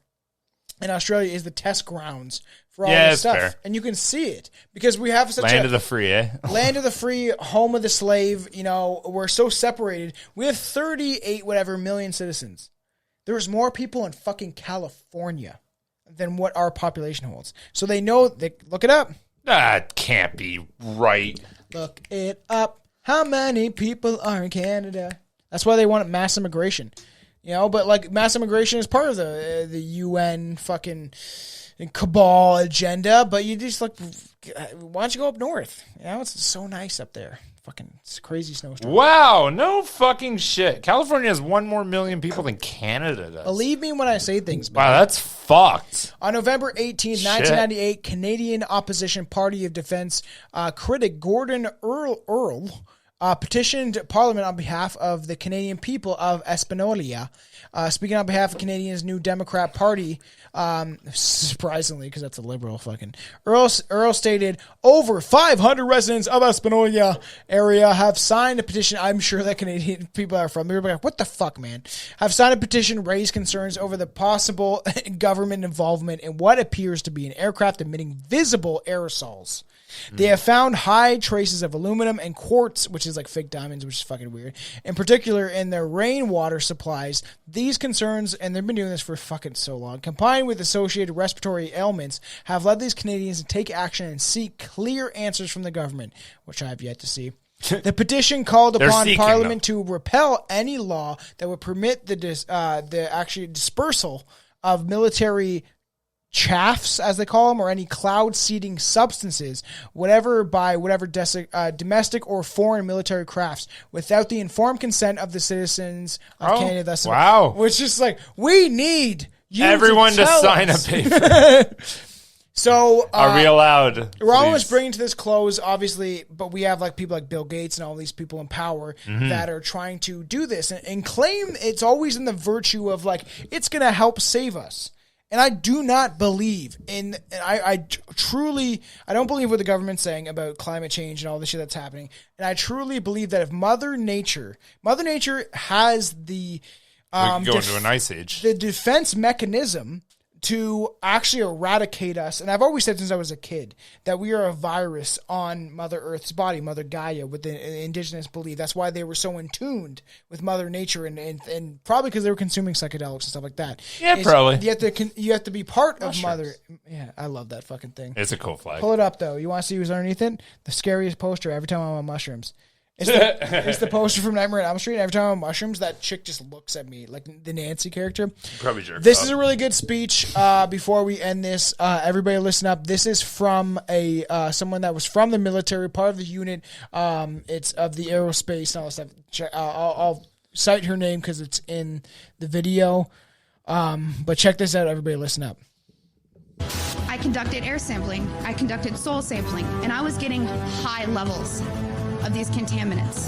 And Australia is the test grounds for all this stuff. Fair. And you can see it because we have such land of the free, land of the free, home of the slave. You know, we're so separated. We have 38 million citizens. There's more people in fucking California than what our population holds. So they know, look it up. That can't be right. Look it up. How many people are in Canada? That's why they want mass immigration. You know, but like mass immigration is part of the UN fucking cabal agenda. But you just like, why don't you go up north? You know, it's so nice up there. Fucking it's crazy snowstorm. Wow, no fucking shit. California has 1 more million people than Canada does. Believe me when I say things, man. Wow, that's fucked. On November 18th, 1998, Canadian Opposition Party of Defense critic Gordon Earl petitioned Parliament on behalf of the Canadian people of Espanola. Speaking on behalf of Canadians' New Democrat Party, surprisingly, because that's a liberal fucking. Earl stated, over 500 residents of Espanola area have signed a petition. I'm sure that Canadian people are from. They're like, what the fuck, man? Have signed a petition, raised concerns over the possible government involvement in what appears to be an aircraft emitting visible aerosols. They have found high traces of aluminum and quartz, which is like fake diamonds, which is fucking weird, in particular in their rainwater supplies. These concerns, and they've been doing this for fucking so long, combined with associated respiratory ailments, have led these Canadians to take action and seek clear answers from the government, which I have yet to see. The petition called upon Parliament to repeal any law that would permit the actual dispersal of military chaffs, as they call them, or any cloud-seeding substances, whatever domestic or foreign military crafts, without the informed consent of the citizens of Canada. Wow. Which is like, we need you everyone to sign a paper. So are we allowed? We're almost bringing to this close, obviously, but we have like people like Bill Gates and all these people in power that are trying to do this and claim it's always in the virtue of like, it's going to help save us. And I do not believe in, I truly, I don't believe what the government's saying about climate change and all this shit that's happening. And I truly believe that if Mother Nature has the, we could go into an ice age. The defense mechanism to actually eradicate us. And I've always said since I was a kid that we are a virus on Mother Earth's body, Mother Gaia, with the indigenous belief. That's why they were so in tuned with Mother Nature and probably because they were consuming psychedelics and stuff like that. Yeah, probably. You have to be part of Mother. Yeah, I love that fucking thing. It's a cool flag. Pull it up, though. You want to see who's underneath it? The scariest poster every time I'm on mushrooms. It's the poster from Nightmare on Elm Street. Every time I'm on mushrooms, that chick just looks at me like the Nancy character. Probably jerk. This is a really good speech. Before we end this, everybody listen up. This is from someone that was from the military, part of the unit. It's of the aerospace and all that stuff. I'll cite her name because it's in the video. But check this out, everybody. Listen up. I conducted air sampling. I conducted soil sampling, and I was getting high levels of these contaminants.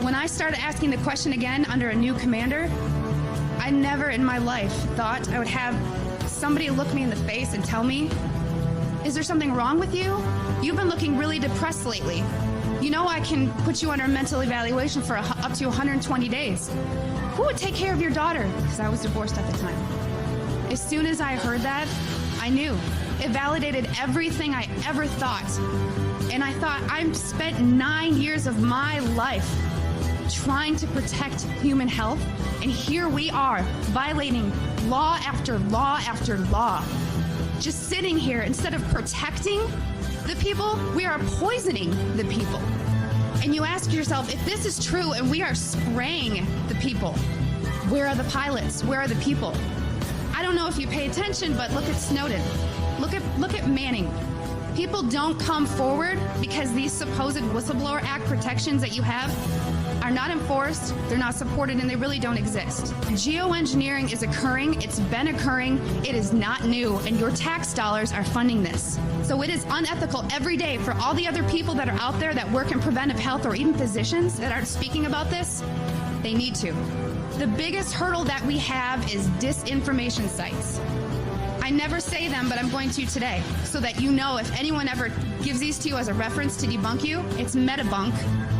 When I started asking the question again under a new commander, I never in my life thought I would have somebody look me in the face and tell me, is there something wrong with you? You've been looking really depressed lately. You know I can put you under a mental evaluation for up to 120 days. Who would take care of your daughter? Because I was divorced at the time. As soon as I heard that, I knew. It validated everything I ever thought. And I thought, I've spent 9 years of my life trying to protect human health, and here we are, violating law after law after law. Just sitting here, instead of protecting the people, we are poisoning the people. And you ask yourself, if this is true and we are spraying the people, where are the pilots? Where are the people? I don't know if you pay attention, but look at Snowden. Look at Manning. People don't come forward because these supposed Whistleblower Act protections that you have are not enforced, they're not supported, and they really don't exist. Geoengineering is occurring, it's been occurring, it is not new, and your tax dollars are funding this. So it is unethical every day for all the other people that are out there that work in preventive health, or even physicians that aren't speaking about this. They need to. The biggest hurdle that we have is disinformation sites. I never say them, but I'm going to today, so that you know if anyone ever gives these to you as a reference to debunk you, it's Metabunk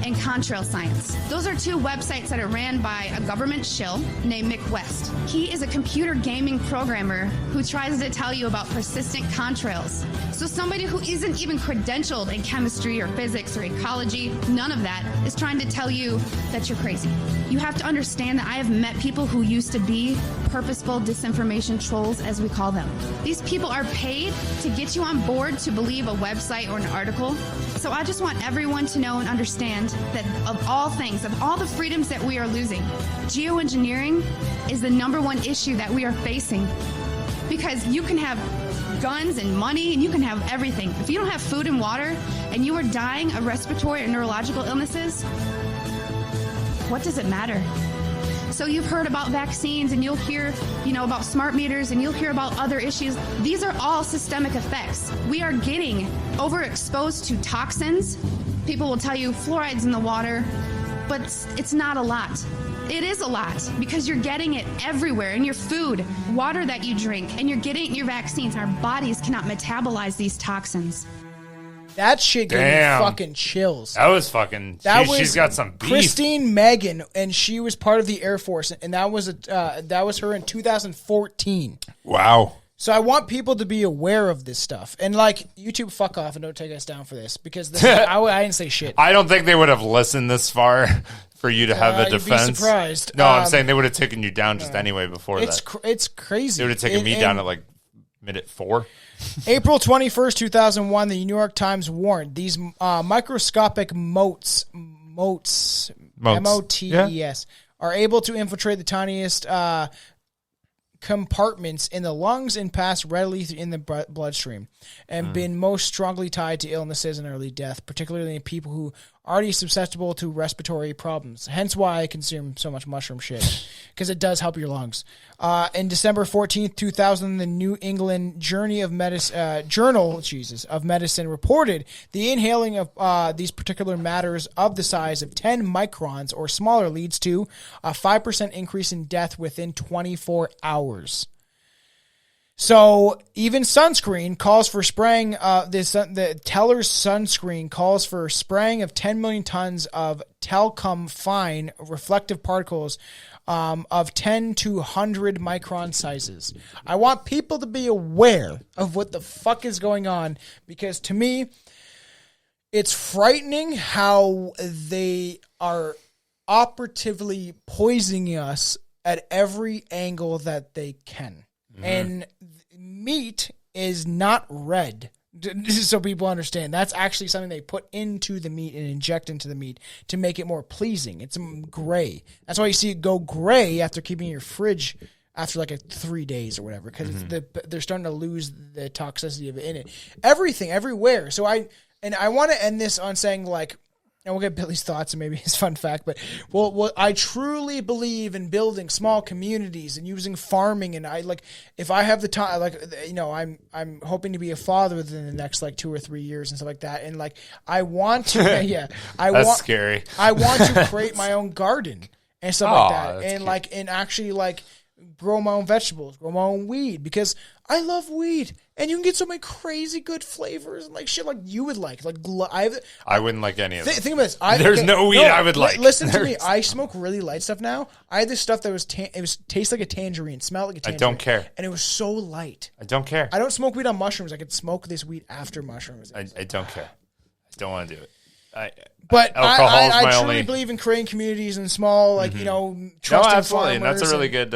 and Contrail Science. Those are two websites that are ran by a government shill named Mick West. He is a computer gaming programmer who tries to tell you about persistent contrails. So somebody who isn't even credentialed in chemistry or physics or ecology, none of that, is trying to tell you that you're crazy. You have to understand that I have met people who used to be purposeful disinformation trolls, as we call them. These people are paid to get you on board to believe a website or an article. So I just want everyone to know and understand that of all things, of all the freedoms that we are losing, geoengineering is the #1 issue that we are facing. Because you can have guns and money and you can have everything. If you don't have food and water and you are dying of respiratory or neurological illnesses, what does it matter? So you've heard about vaccines and you'll hear, about smart meters and you'll hear about other issues. These are all systemic effects. We are getting overexposed to toxins. People will tell you fluoride's in the water, but it's not a lot. It is a lot because you're getting it everywhere in your food, water that you drink, and you're getting it in your vaccines. Our bodies cannot metabolize these toxins. That shit gave me fucking chills. That was fucking. She's got some beef. Christine Megan, and she was part of the Air Force, and that was her in 2014. Wow. So I want people to be aware of this stuff, and YouTube, fuck off and don't take us down for this because I didn't say shit. I don't think they would have listened this far for you to have a defense. You'd be surprised. No, I'm saying they would have taken you down just anyway before that. It's crazy. They would have taken me down at minute 4. April 21st, 2001, the New York Times warned these microscopic motes, M-O-T-E-S, are able to infiltrate the tiniest compartments in the lungs and pass readily in the bloodstream, and been most strongly tied to illnesses and early death, particularly in people who are already susceptible to respiratory problems. Hence why I consume so much mushroom shit, because it does help your lungs. In December 14th, 2000, the New England Journal of Medicine reported the inhaling of these particular matters of the size of 10 microns or smaller leads to a 5% increase in death within 24 hours. So even sunscreen calls for spraying. The Teller's sunscreen calls for spraying of 10 million tons of talcum fine reflective particles of 10 to 100 micron sizes. I want people to be aware of what the fuck is going on, because to me, it's frightening how they are operatively poisoning us at every angle that they can. And meat is not red. So people understand. That's actually something they put into the meat and inject into the meat to make it more pleasing. It's gray. That's why you see it go gray after keeping your fridge after 3 days or whatever, because they're starting to lose the toxicity of it in it. Everything, everywhere. So I want to end this on saying and we'll get Billy's thoughts and maybe his fun fact, but I truly believe in building small communities and using farming, and if I have the time, I'm hoping to be a father within the next 2 or 3 years and stuff like that, and I want to, That's scary. I want to create my own garden and stuff like that, and cute. and actually grow my own vegetables, grow my own weed, because I love weed, and you can get so many crazy good flavors and like shit like you would like. I wouldn't like any of it. Think about this. There's no weed I would like. Listen to me. I smoke really light stuff now. I had this stuff that was tastes like a tangerine, smelled like a tangerine. I don't care, and it was so light. I don't care. I don't smoke weed on mushrooms. I could smoke this weed after mushrooms. I don't care. I don't want to do it. But I truly only... believe in creating communities and small, like you know, trusted absolutely. farmers. And that's a really good.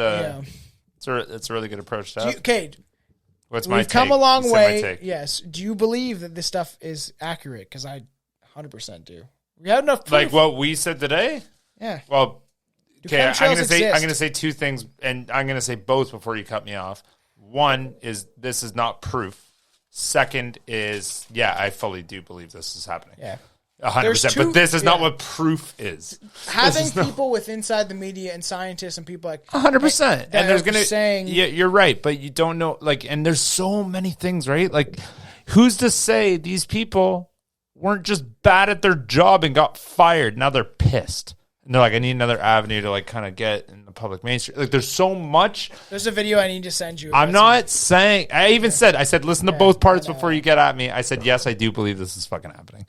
It's a really good approach to have. Okay. What's my We've take? come a long way. My take. Yes. Do you believe that this stuff is accurate? Because I 100% do. We have enough proof. Like what we said today? Yeah. Well, okay, I'm chemtrails gonna say two things, and I'm gonna say both before you cut me off. One is this is not proof. Second is I fully do believe this is happening. Yeah. 100%. But this is not what proof is. Having people with inside the media and scientists and people like 100%. And there's gonna saying you're right, but you don't know and there's so many things, right? Like, who's to say these people weren't just bad at their job and got fired? Now they're pissed. And they're like, I need another avenue to like kind of get in the public mainstream. Like, there's so much. There's a video I need to send you. I'm not saying. I said listen to both parts before you get at me. I said yes, I do believe this is fucking happening.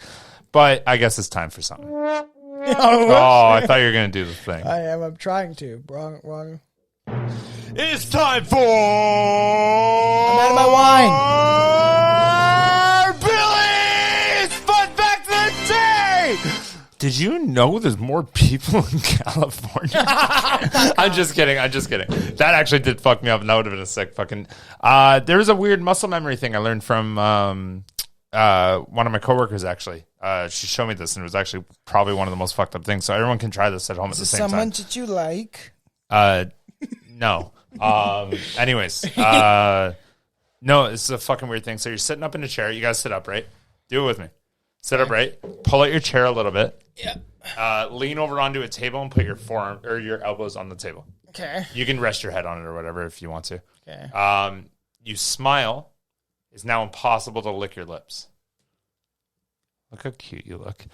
But I guess it's time for something. I thought you were going to do the thing. I am. I'm trying to. Wrong. It's time for... I'm out of my wine. Billy's Fun Fact of the Day! Did you know there's more people in California? I'm just kidding. That actually did fuck me up, and that would have been a sick fucking... There's a weird muscle memory thing I learned from one of my coworkers, actually. She showed me this, and it was actually probably one of the most fucked up things. So everyone can try this at home at the same time. Someone that you like? No. Anyways, no, it's a fucking weird thing. So you're sitting up in a chair. You guys sit up, right? Do it with me. Sit up, right? Pull out your chair a little bit. Yeah. Lean over onto a table and put your forearm or your elbows on the table. Okay. You can rest your head on it or whatever if you want to. Okay. You smile. It's now impossible to lick your lips. Look how cute you look.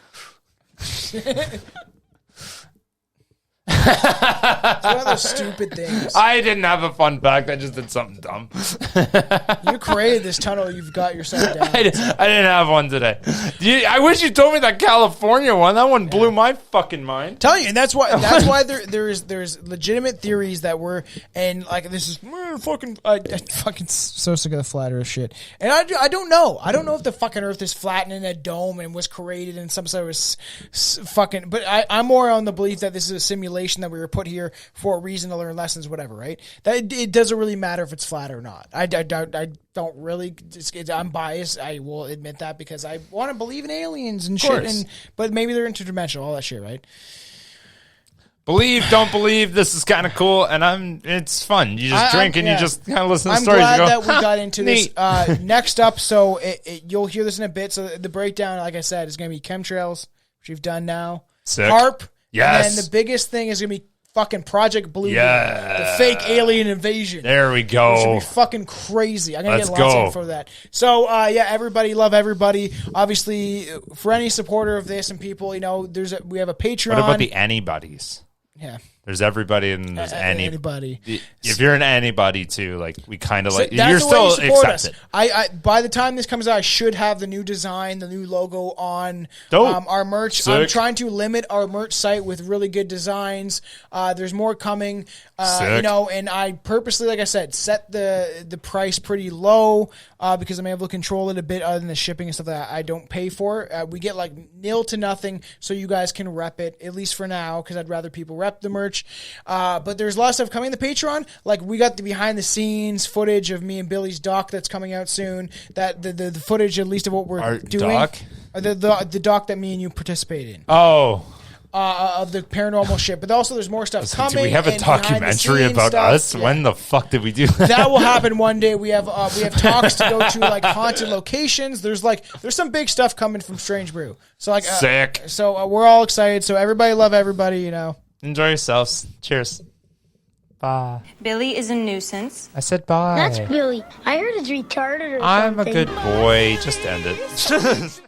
It's one of those stupid things. I didn't have a fun fact. I just did something dumb. You created this tunnel. You've got yourself down. I didn't have one today. I wish you told me that California one. That one blew my fucking mind. Tell you, and that's why there's legitimate theories that were, and like this is fucking so sick of the flat Earth shit. And I don't know. I don't know if the fucking Earth is flattened in a dome and was created in some sort of fucking. But I'm more on the belief that this is a simulation that we were put here for a reason to learn lessons, whatever, right? That it doesn't really matter if it's flat or not. I don't really. I'm biased. I will admit that because I want to believe in aliens and shit. But maybe they're interdimensional, all that shit, right? Believe, don't believe. This is kind of cool, and it's fun. You just drink and you just kind of listen to stories. I'm glad that we got into this. Next up, so you'll hear this in a bit. So the breakdown, like I said, is going to be chemtrails, which we've done now. Sick. HARP. Yes. And then the biggest thing is going to be fucking Project Blue. The fake alien invasion. There we go. Which should be fucking crazy. I'm going to get lots of info for that. So, everybody, love everybody. Obviously, for any supporter of this and people, we have a Patreon. What about the anybody's? Yeah. There's everybody and there's anybody. If you're an anybody too, like we kind of like that's you're the still way you support accepted. us. I by the time this comes out, I should have the new design, the new logo on our merch. Sick. I'm trying to limit our merch site with really good designs. There's more coming. And I purposely, like I said, set the price pretty low because I'm able to control it a bit other than the shipping and stuff that I don't pay for. We get like nil to nothing so you guys can rep it, at least for now, because I'd rather people rep the merch. But there's a lot of stuff coming to Patreon. Like we got the behind the scenes footage of me and Billy's doc that's coming out soon. That the footage at least of what we're doing. Doc? The doc that me and you participate in. Of the paranormal shit, but also there's more stuff coming. Do we have a documentary about us? Yeah. When the fuck did we do that? That will happen one day. We have talks to go to like haunted locations. There's some big stuff coming from Strange Brew. So sick. So we're all excited. So everybody love everybody. Enjoy yourselves. Cheers. Bye. Billy is a nuisance. I said bye. That's Billy. I heard it's retarded or something. I'm a good boy. Just end it.